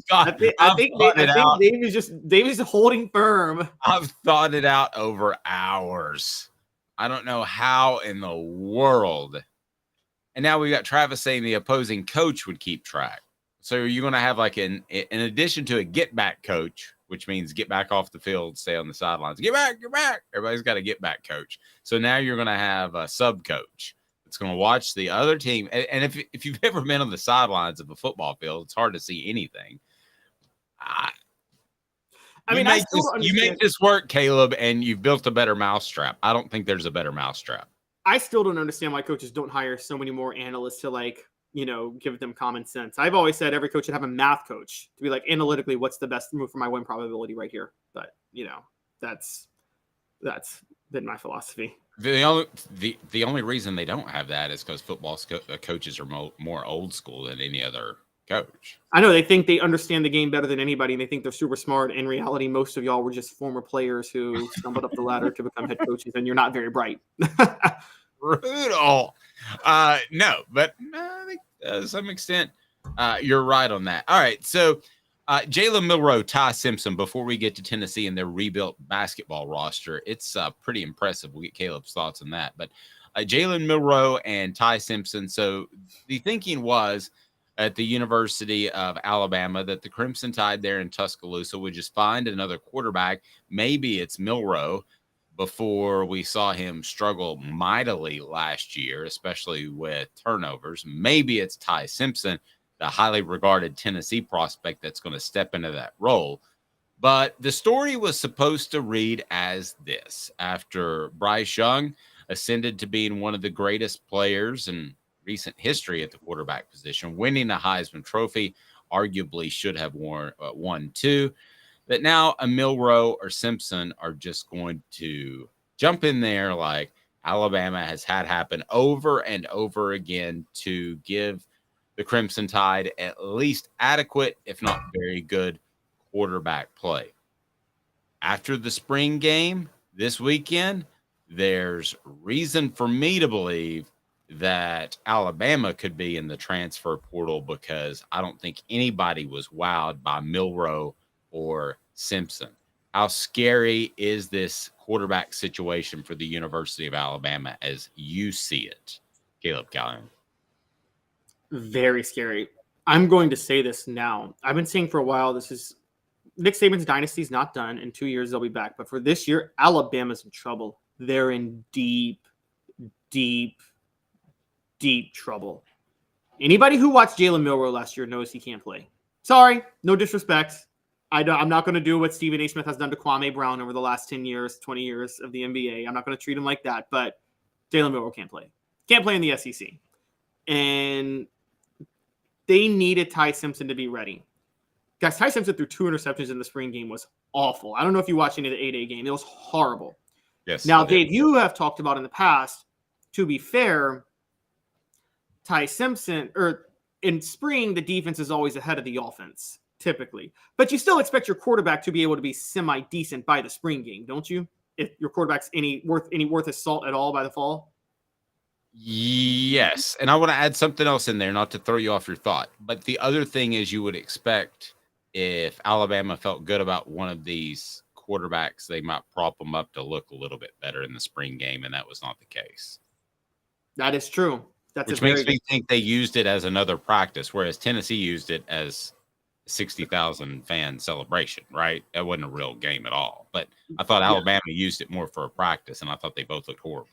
think Dave is holding firm. I've thought it out over hours. I don't know how in the world. And now we got Travis saying the opposing coach would keep track. So are you going to have like in addition to a get back coach, which means get back off the field, stay on the sidelines, get back. Everybody's got a get back coach. So now you're going to have a sub coach. It's going to watch the other team. And if you've ever been on the sidelines of a football field, it's hard to see anything. You make this work, Caleb, and you've built a better mousetrap. I don't think there's a better mousetrap. I still don't understand why coaches don't hire so many more analysts to give them common sense. I've always said every coach should have a math coach to be like, analytically, what's the best move for my win probability right here? But that's been my philosophy. The only reason they don't have that is because football coaches are more old school than any other coach. I know they think they understand the game better than anybody, and they think they're super smart. In reality, most of y'all were just former players who stumbled up the ladder to become head coaches, and you're not very bright. Brutal. No, but I think to some extent you're right on that. All right, so Jalen Milroe, Ty Simpson, before we get to Tennessee and their rebuilt basketball roster, it's pretty impressive. We'll get Caleb's thoughts on that. But Jalen Milroe and Ty Simpson, so the thinking was at the University of Alabama that the Crimson Tide there in Tuscaloosa would just find another quarterback. Maybe it's Milroe, before we saw him struggle mightily last year, especially with turnovers. Maybe it's Ty Simpson, the highly regarded Tennessee prospect that's going to step into that role. But the story was supposed to read as this. After Bryce Young ascended to being one of the greatest players in recent history at the quarterback position, winning a Heisman Trophy, arguably should have won two, that now a Milroe or Simpson are just going to jump in there like Alabama has had happen over and over again to give the Crimson Tide at least adequate, if not very good, quarterback play. After the spring game this weekend, there's reason for me to believe that Alabama could be in the transfer portal because I don't think anybody was wowed by Milroe or Simpson. How scary is this quarterback situation for the University of Alabama as you see it, Caleb Caloun? Very scary. I'm going to say this now. I've been saying for a while, this is Nick Saban's dynasty is not done. In 2 years, they'll be back. But for this year, Alabama's in trouble. They're in deep trouble. Anybody who watched Jalen Milroe last year knows he can't play. Sorry, no disrespect. I'm not going to do what Stephen A. Smith has done to Kwame Brown over the last 10 years, 20 years of the NBA. I'm not going to treat him like that, but Jalen Milroe can't play. Can't play in the SEC. And they needed Ty Simpson to be ready. Guys, Ty Simpson threw 2 interceptions in the spring game was awful. I don't know if you watched any of the 8A game. It was horrible. Yes. Now, Dave, you have talked about in the past, to be fair, Ty Simpson, or in spring, the defense is always ahead of the offense, typically. But you still expect your quarterback to be able to be semi-decent by the spring game, don't you? If your quarterback's worth his salt at all by the fall? Yes. And I want to add something else in there, not to throw you off your thought. But the other thing is you would expect if Alabama felt good about one of these quarterbacks, they might prop them up to look a little bit better in the spring game, and that was not the case. That is true. Which makes me think they used it as another practice, whereas Tennessee used it as 60,000 fan celebration, right? That wasn't a real game at all. But I thought Alabama used it more for a practice, and I thought they both looked horrible.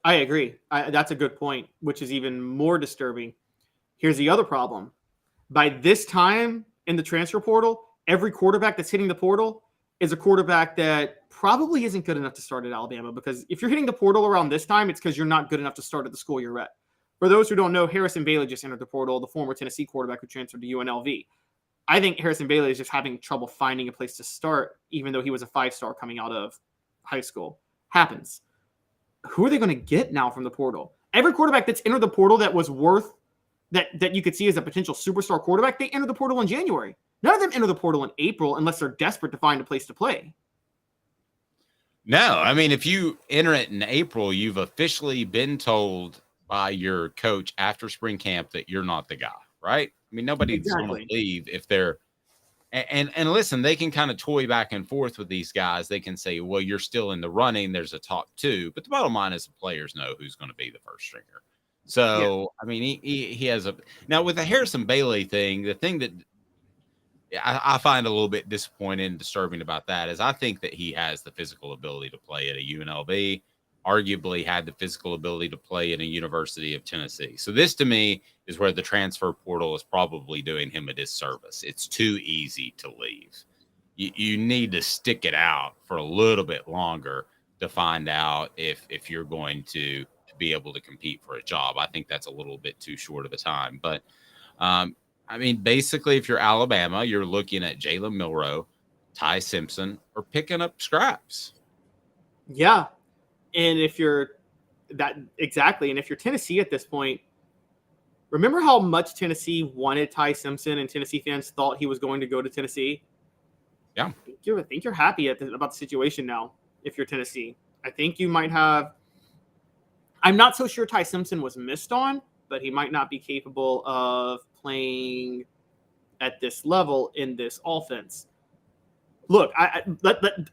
I agree. That's a good point, which is even more disturbing. Here's the other problem. By this time in the transfer portal, every quarterback that's hitting the portal is a quarterback that probably isn't good enough to start at Alabama, because if you're hitting the portal around this time, it's because you're not good enough to start at the school you're at. For those who don't know, Harrison Bailey just entered the portal, the former Tennessee quarterback who transferred to UNLV. I think Harrison Bailey is just having trouble finding a place to start, even though he was a 5-star coming out of high school. Happens. Who are they going to get now from the portal? Every quarterback that's entered the portal that was worth that you could see as a potential superstar quarterback, they entered the portal in January. None of them enter the portal in April unless they're desperate to find a place to play. No, I mean, if you enter it in April, you've officially been told by your coach after spring camp that you're not the guy, right? I mean, nobody's going to leave if they're and listen, they can kind of toy back and forth with these guys. They can say, well, you're still in the running. There's a top 2. But the bottom line is the players know who's going to be the first stringer. So, I mean, he has a – now, with the Harrison Bailey thing, the thing that I find a little bit disappointing and disturbing about that is I think that he has the physical ability to play at a UNLV, arguably had the physical ability to play in a University of Tennessee. So this, to me, is where the transfer portal is probably doing him a disservice. It's too easy to leave. You need to stick it out for a little bit longer to find out if you're going to be able to compete for a job. I think that's a little bit too short of a time. But, I mean, basically, if you're Alabama, you're looking at Jalen Milroe, Ty Simpson, or picking up scraps. Yeah. And if you're Tennessee at this point, Remember how much Tennessee wanted Ty Simpson and Tennessee fans thought he was going to go to Tennessee? Yeah. I think you're happy about the situation now if you're Tennessee. I think you might have – I'm not so sure Ty Simpson was missed on, but he might not be capable of playing at this level in this offense. Look,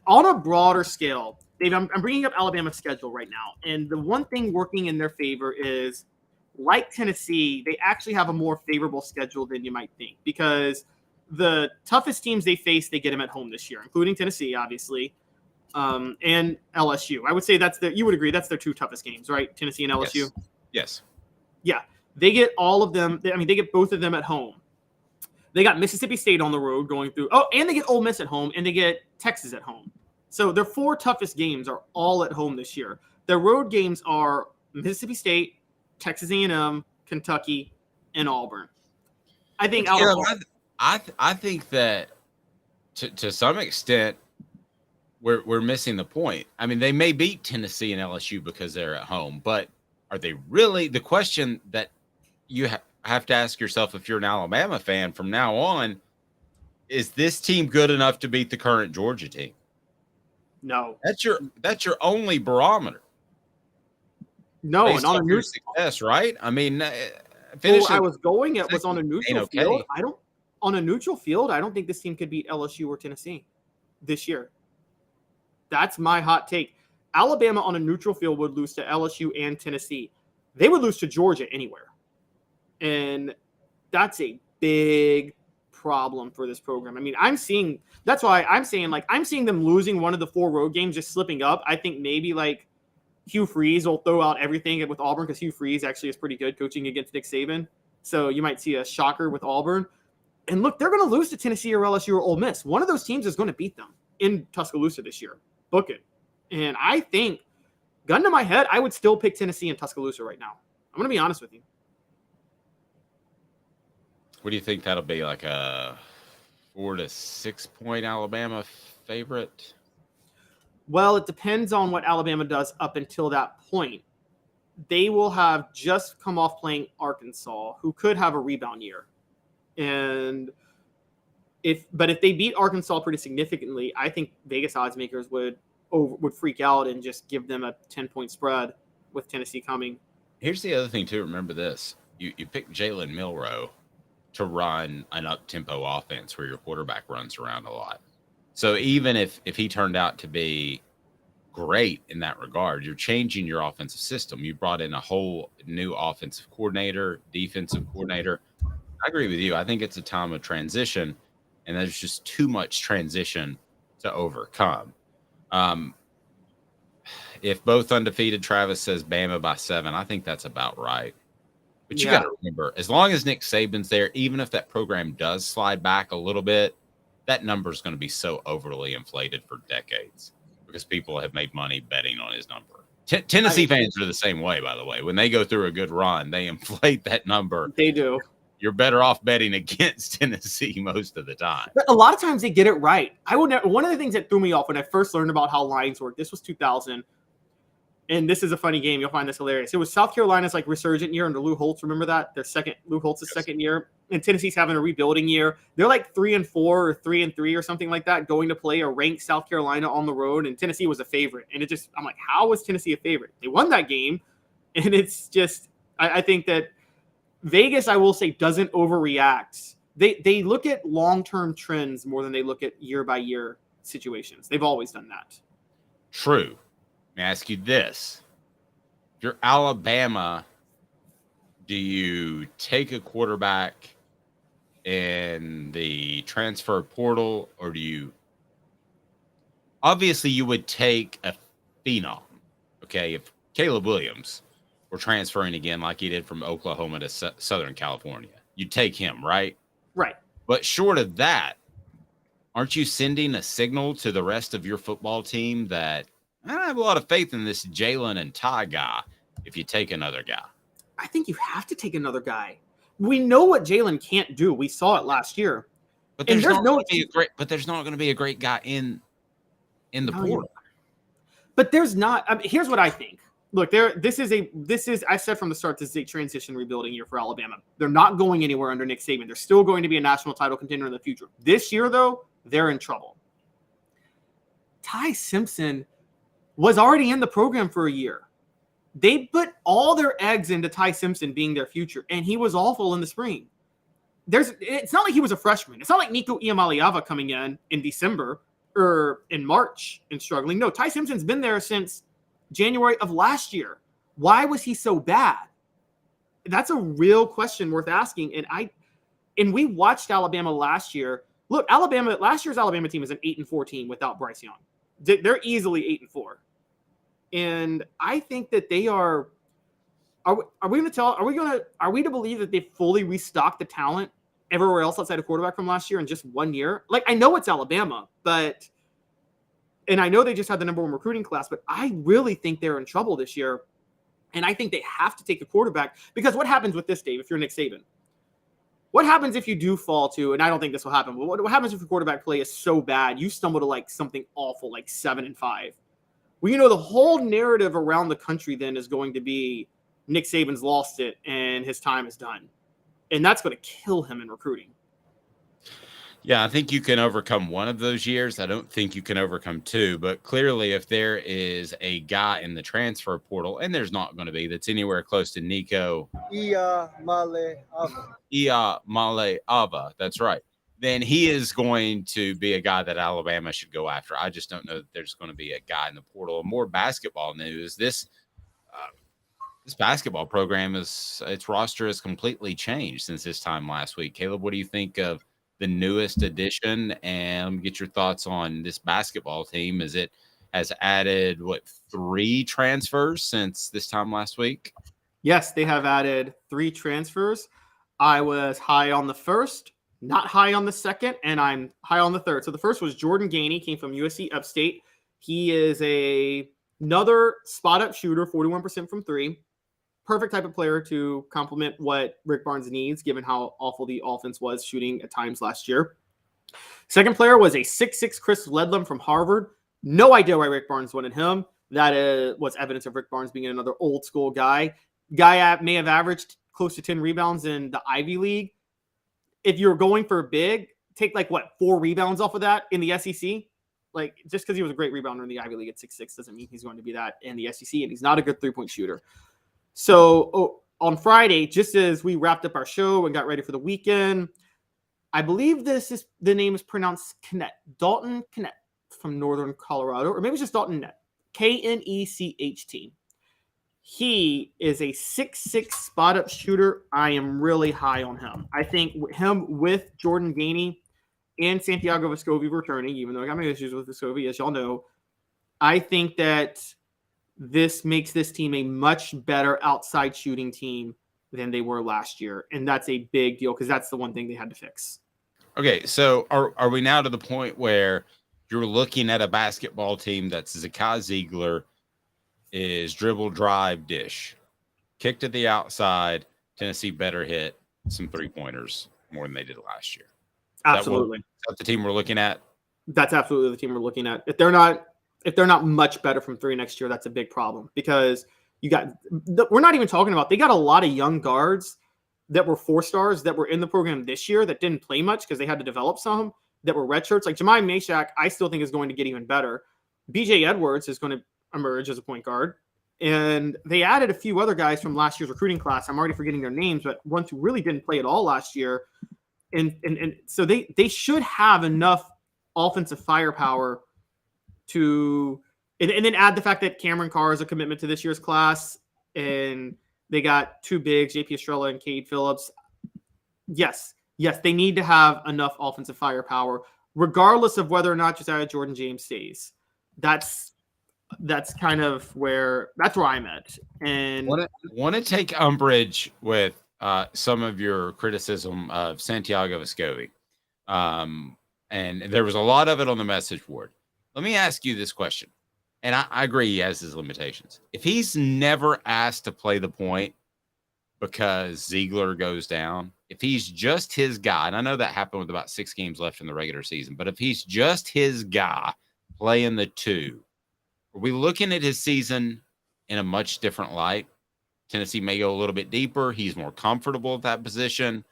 on a broader scale, Dave, I'm bringing up Alabama's schedule right now, and the one thing working in their favor is, like Tennessee, they actually have a more favorable schedule than you might think, because the toughest teams they face, they get them at home this year, including Tennessee, obviously, and LSU. I would say you would agree that's their two toughest games, right? Tennessee and LSU? Yes. Yeah. They get all of them. They get both of them at home. They got Mississippi State on the road going through. Oh, and they get Ole Miss at home, and they get Texas at home. So their four toughest games are all at home this year. Their road games are Mississippi State, Texas A&M, Kentucky, and Auburn. I think I think that to some extent we're missing the point. I mean, they may beat Tennessee and LSU because they're at home, but are they really? The question that you have to ask yourself if you're an Alabama fan from now on, is this team good enough to beat the current Georgia team? No. That's your only barometer. No, based and on off a your new success, right? I mean, I was going at was on a neutral okay. field. On a neutral field, I don't think this team could beat LSU or Tennessee this year. That's my hot take. Alabama on a neutral field would lose to LSU and Tennessee. They would lose to Georgia anywhere. And that's a big problem for this program. I mean, that's why I'm seeing them losing one of the four road games, just slipping up. I think maybe like Hugh Freeze will throw out everything with Auburn, because Hugh Freeze actually is pretty good coaching against Nick Saban. So you might see a shocker with Auburn. And look, they're going to lose to Tennessee or LSU or Ole Miss. One of those teams is going to beat them in Tuscaloosa this year. Book it. And I think, gun to my head, I would still pick Tennessee and Tuscaloosa right now. I'm going to be honest with you. What do you think that'll be, like a 4 to 6 point Alabama favorite? Well, it depends on what Alabama does up until that point. They will have just come off playing Arkansas, who could have a rebound year. And if they beat Arkansas pretty significantly, I think Vegas odds makers would freak out and just give them a 10-point spread with Tennessee coming. Here's the other thing too. Remember this: you pick Jalen Milroe to run an up-tempo offense where your quarterback runs around a lot. So even if he turned out to be great in that regard, you're changing your offensive system. You brought in a whole new offensive coordinator, defensive coordinator. I agree with you. I think it's a time of transition, and there's just too much transition to overcome. If both undefeated, Travis says Bama by 7, I think that's about right. But you got to remember, as long as Nick Saban's there, even if that program does slide back a little bit, that number is going to be so overly inflated for decades because people have made money betting on his number. Tennessee fans are the same way, by the way. When they go through a good run, they inflate that number. They do. You're better off betting against Tennessee most of the time. But a lot of times they get it right. One of the things that threw me off when I first learned about how lines work, this was 2000, and this is a funny game. You'll find this hilarious. It was South Carolina's like resurgent year under Lou Holtz. Remember that? Lou Holtz's second year. And Tennessee's having a rebuilding year. They're like 3-4 or 3-3 or something like that, going to play a ranked South Carolina on the road. And Tennessee was a favorite. And I'm like, how was Tennessee a favorite? They won that game. And it's just, I think that Vegas, I will say, doesn't overreact. They look at long-term trends more than they look at year-by-year situations. They've always done that. True. Let me ask you this. If you're Alabama, do you take a quarterback in the transfer portal, or do you – obviously you would take a phenom, okay? If Caleb Williams were transferring again like he did from Oklahoma to Southern California, you'd take him, right? Right. But short of that, aren't you sending a signal to the rest of your football team that I don't have a lot of faith in this Jalen and Ty guy if you take another guy? I think you have to take another guy. We know what Jalen can't do. We saw it last year. But there's not going to be a great guy in the portal. But there's not. I mean, here's what I think. look, this is I said from the start, this is a transition rebuilding year for Alabama. They're not going anywhere under Nick Saban. They're still going to be a national title contender in the future. This year, though, they're in trouble. Ty Simpson was already in the program for a year. They put all their eggs into Ty Simpson being their future, and he was awful in the spring. It's not like he was a freshman. It's not like Nico Iamaleava coming in December or in March and struggling. No, Ty Simpson's been there since January of last year. Why was he so bad? That's a real question worth asking. And we watched Alabama last year. Look, last year's Alabama team is an 8-4 team without Bryce Young. They're easily 8-4. And I think that they are we to believe that they fully restocked the talent everywhere else outside of quarterback from last year in just 1 year? Like, I know it's Alabama, and I know they just had the number 1 recruiting class, but I really think they're in trouble this year. And I think they have to take a quarterback, because what happens with this, Dave, if you're Nick Saban? What happens if you do fall to, and I don't think this will happen, but what happens if your quarterback play is so bad, you stumble to like something awful, like 7-5? Well, the whole narrative around the country then is going to be Nick Saban's lost it and his time is done. And that's going to kill him in recruiting. Yeah, I think you can overcome one of those years. I don't think you can overcome two. But clearly, if there is a guy in the transfer portal, and there's not going to be, that's anywhere close to Nico Iamaleava, that's right, then he is going to be a guy that Alabama should go after. I just don't know that there's going to be a guy in the portal. More basketball news. This basketball program its roster has completely changed since this time last week. Caleb, what do you think of the newest addition? And get your thoughts on this basketball team as it has added, 3 transfers since this time last week? Yes, they have added 3 transfers. I was high on the first, not high on the second, and I'm high on the third. So the first was Jordan Gainey, came from USC Upstate. He is another spot-up shooter, 41% from 3. Perfect type of player to complement what Rick Barnes needs, given how awful the offense was shooting at times last year. Second player was a 6'6" Chris Ledlam from Harvard. No idea why Rick Barnes wanted him. That was evidence of Rick Barnes being another old school guy. Guy may have averaged close to 10 rebounds in the Ivy League. If you're going for big, take 4 rebounds off of that in the SEC. Just because he was a great rebounder in the Ivy League at 6'6" doesn't mean he's going to be that in the SEC, and he's not a good 3-point shooter. So on Friday, just as we wrapped up our show and got ready for the weekend, I believe the name is pronounced Knet, Dalton Knet from Northern Colorado, or maybe it's just Dalton Knet, Knecht. He is a 6'6" spot-up shooter. I am really high on him. I think him with Jordan Gainey and Santiago Vescovi returning, even though I got my issues with Vescovi, as y'all know, I think that this makes this team a much better outside shooting team than they were last year. And that's a big deal because that's the one thing they had to fix. Okay, so are we now to the point where you're looking at a basketball team that's Zakai Ziegler is dribble, drive, dish, kick to the outside, Tennessee better hit some 3-pointers more than they did last year? Absolutely. Is that the team we're looking at? That's absolutely the team we're looking at. If they're not much better from 3 next year, that's a big problem because we're not even talking about, they got a lot of young guards that were 4-stars that were in the program this year that didn't play much because they had to develop some that were redshirts. Like Jemai Mashak, I still think is going to get even better. BJ Edwards is going to emerge as a point guard. And they added a few other guys from last year's recruiting class. I'm already forgetting their names, but ones who really didn't play at all last year. And so they should have enough offensive firepower to and then add the fact that Cameron Carr is a commitment to this year's class, and they got 2 bigs, JP Estrella and Cade Phillips. Yes, they need to have enough offensive firepower, regardless of whether or not Josiah Jordan James stays. That's kind of where I'm at. And want to take umbrage with some of your criticism of Santiago Vescovi. And there was a lot of it on the message board. Let me ask you this question. And I agree he has his limitations. If he's never asked to play the point because Ziegler goes down, if he's just his guy, and I know that happened with about 6 games left in the regular season, but if he's just his guy playing the 2, are we looking at his season in a much different light. Tennessee may go a little bit deeper. He's more comfortable at that position.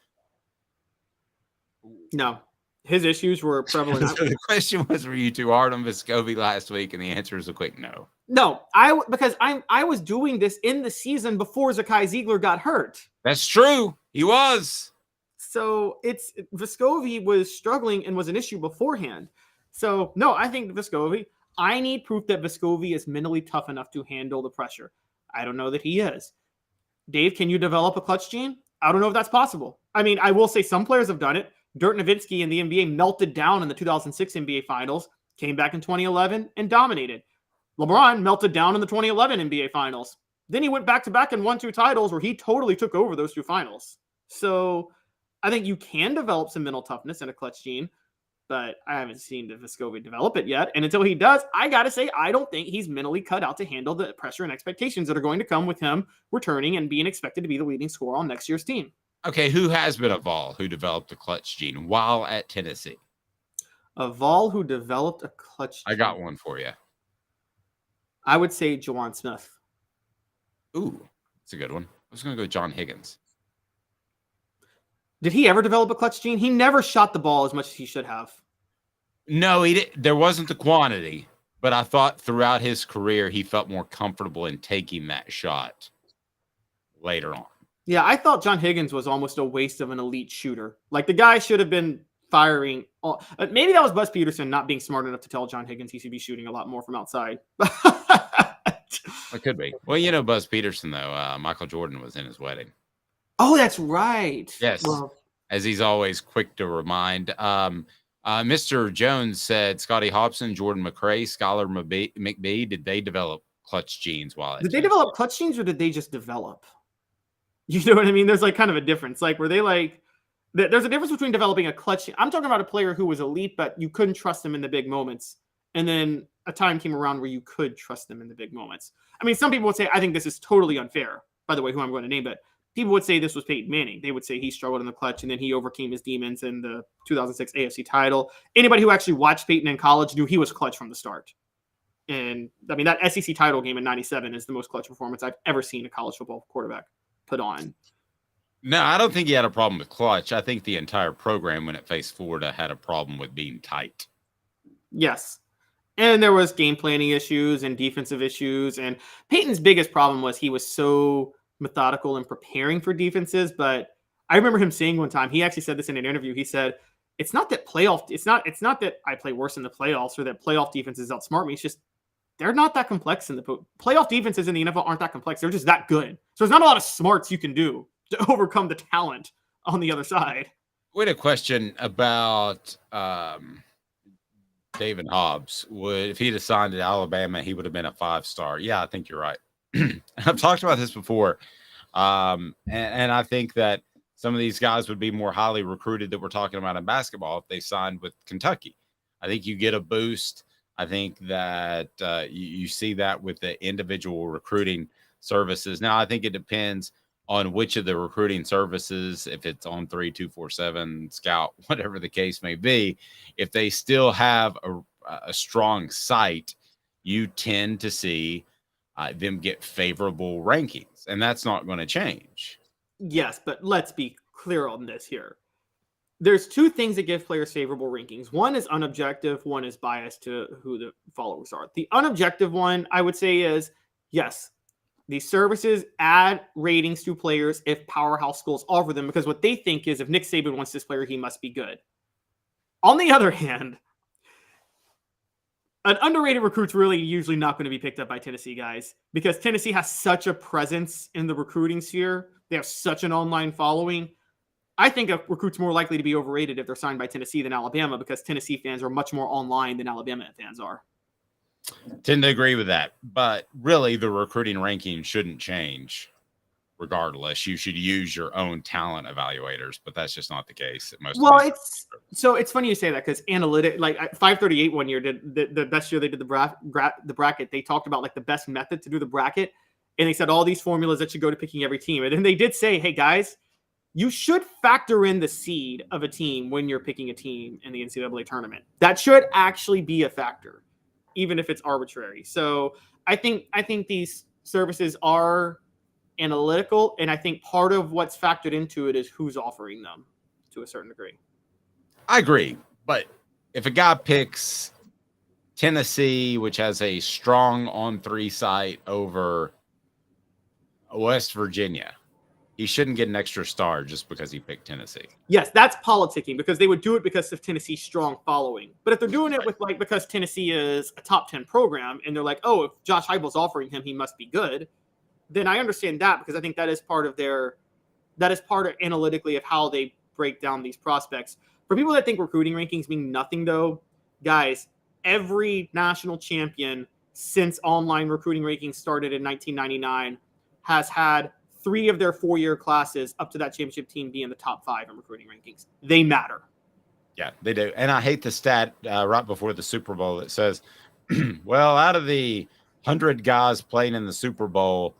No, his issues were prevalent. So the question was, were you too hard on Vescovi last week? And the answer is a quick no. No, because I was doing this in the season before Zakai Ziegler got hurt. That's true. He was. So Vescovi was struggling and was an issue beforehand. So no, I think Vescovi, I need proof that Vescovi is mentally tough enough to handle the pressure. I don't know that he is. Dave, can you develop a clutch gene? I don't know if that's possible. I mean, I will say some players have done it. Dirk Nowitzki in the NBA melted down in the 2006 NBA Finals, came back in 2011 and dominated. LeBron melted down in the 2011 NBA Finals. Then he went back-to-back and won 2 titles where he totally took over those 2 finals. So I think you can develop some mental toughness in a clutch gene, but I haven't seen Vescovi develop it yet. And until he does, I got to say, I don't think he's mentally cut out to handle the pressure and expectations that are going to come with him returning and being expected to be the leading scorer on next year's team. Okay, who has been a Vol who developed a clutch gene while at Tennessee? A Vol who developed a clutch gene. I got one for you. I would say Jawan Smith. Ooh, that's a good one. I was going to go John Higgins. Did he ever develop a clutch gene? He never shot the ball as much as he should have. No, he did. There wasn't the quantity, but I thought throughout his career, he felt more comfortable in taking that shot later on. Yeah, I thought John Higgins was almost a waste of an elite shooter. Like, the guy should have been firing. Maybe that was Buzz Peterson not being smart enough to tell John Higgins he should be shooting a lot more from outside. It could be. Well, you know, Buzz Peterson, though, Michael Jordan was in his wedding. Oh, that's right. Yes. Well, as he's always quick to remind. Mr. Jones said Scotty Hobson, Jordan McRae, Skylar McBee, did they develop clutch genes while at did they develop clutch genes or did they just develop? You know what I mean? There's like kind of a difference. Like, were they like, there's a difference between developing a clutch. I'm talking about a player who was elite, but you couldn't trust him in the big moments. And then a time came around where you could trust them in the big moments. I mean, some people would say, I think this is totally unfair, by the way, who I'm going to name, but people would say this was Peyton Manning. They would say he struggled in the clutch and then he overcame his demons in the 2006 AFC title. Anybody who actually watched Peyton in college knew he was clutch from the start. And I mean, that SEC title game in 97 is the most clutch performance I've ever seen a college football quarterback put on. No, I don't think he had a problem with clutch. I think the entire program, when it faced Florida, had a problem with being tight. Yes. And there was game planning issues and defensive issues. And Peyton's biggest problem was he was so methodical in preparing for defenses. But I remember him saying one time, he actually said this in an interview. He said, it's not that I play worse in the playoffs or that playoff defenses outsmart me. It's just, they're not that complex in the playoff defenses in the NFL aren't that complex. They're just that good. So there's not a lot of smarts you can do to overcome the talent on the other side. We had a question about David Hobbs. If he'd have signed at Alabama, he would have been a 5-star. Yeah, I think you're right. I've talked about this before. And I think that some of these guys would be more highly recruited that we're talking about in basketball if they signed with Kentucky. I think you get a boost. I think that you see that with the individual recruiting services. Now, I think it depends on which of the recruiting services, if it's on 3247, Scout, whatever the case may be, if they still have a strong site, you tend to see them get favorable rankings, and that's not going to change. Yes, but let's be clear on this here. There's 2 things that give players favorable rankings. One is unobjective, one is biased to who the followers are. The unobjective one, I would say, is yes, these services add ratings to players if powerhouse schools offer them, because what they think is if Nick Saban wants this player, he must be good. On the other hand, an underrated recruit's really usually not going to be picked up by Tennessee guys because Tennessee has such a presence in the recruiting sphere. They have such an online following. I think a recruit's more likely to be overrated if they're signed by Tennessee than Alabama because Tennessee fans are much more online than Alabama fans are. Tend to agree with that, but really the recruiting ranking shouldn't change regardless. You should use your own talent evaluators, but that's just not the case. It's funny you say that because analytic, like 538 one year did the best year they did the bracket. They talked about like the best method to do the bracket, and they said all these formulas that should go to picking every team. And then they did say, hey guys, you should factor in the seed of a team when you're picking a team in the NCAA tournament. That should actually be a factor, even if it's arbitrary. So I think these services are analytical, and I think part of what's factored into it is who's offering them to a certain degree. I agree, but if a guy picks Tennessee, which has a strong on-3 site, over West Virginia, he shouldn't get an extra star just because he picked Tennessee. Yes, that's politicking, because they would do it because of Tennessee's strong following. But if they're doing it with because Tennessee is a top 10 program and they're like, oh, if Josh Heupel's offering him, he must be good, then I understand that, because I think that is part of analytically of how they break down these prospects. For people that think recruiting rankings mean nothing, though, guys, every national champion since online recruiting rankings started in 1999 has had 3 of their 4-year classes up to that championship team be in the top 5 in recruiting rankings. They matter. Yeah, they do. And I hate the stat right before the Super Bowl that says, well, out of the 100 guys playing in the Super Bowl,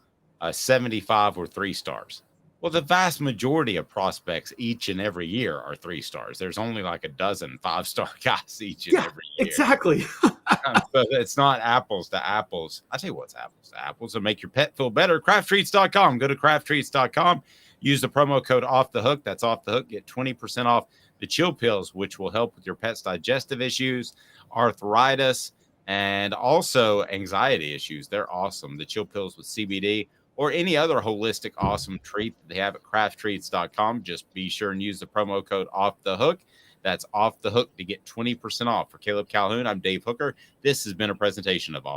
75 were 3 stars. Well, the vast majority of prospects each and every year are 3 stars. There's only like a dozen 5-star guys each and every year. Exactly. So it's not apples to apples. I tell you what's apples to apples to make your pet feel better. Crafttreats.com. Go to crafttreats.com. Use the promo code Off the Hook. That's Off the Hook. Get 20% off the chill pills, which will help with your pet's digestive issues, arthritis, and also anxiety issues. They're awesome. The chill pills with CBD or any other holistic awesome treat that they have at crafttreats.com. Just be sure and use the promo code Off the Hook. That's Off the Hook to get 20% off. For Caleb Caloun, I'm Dave Hooker. This has been a presentation of Off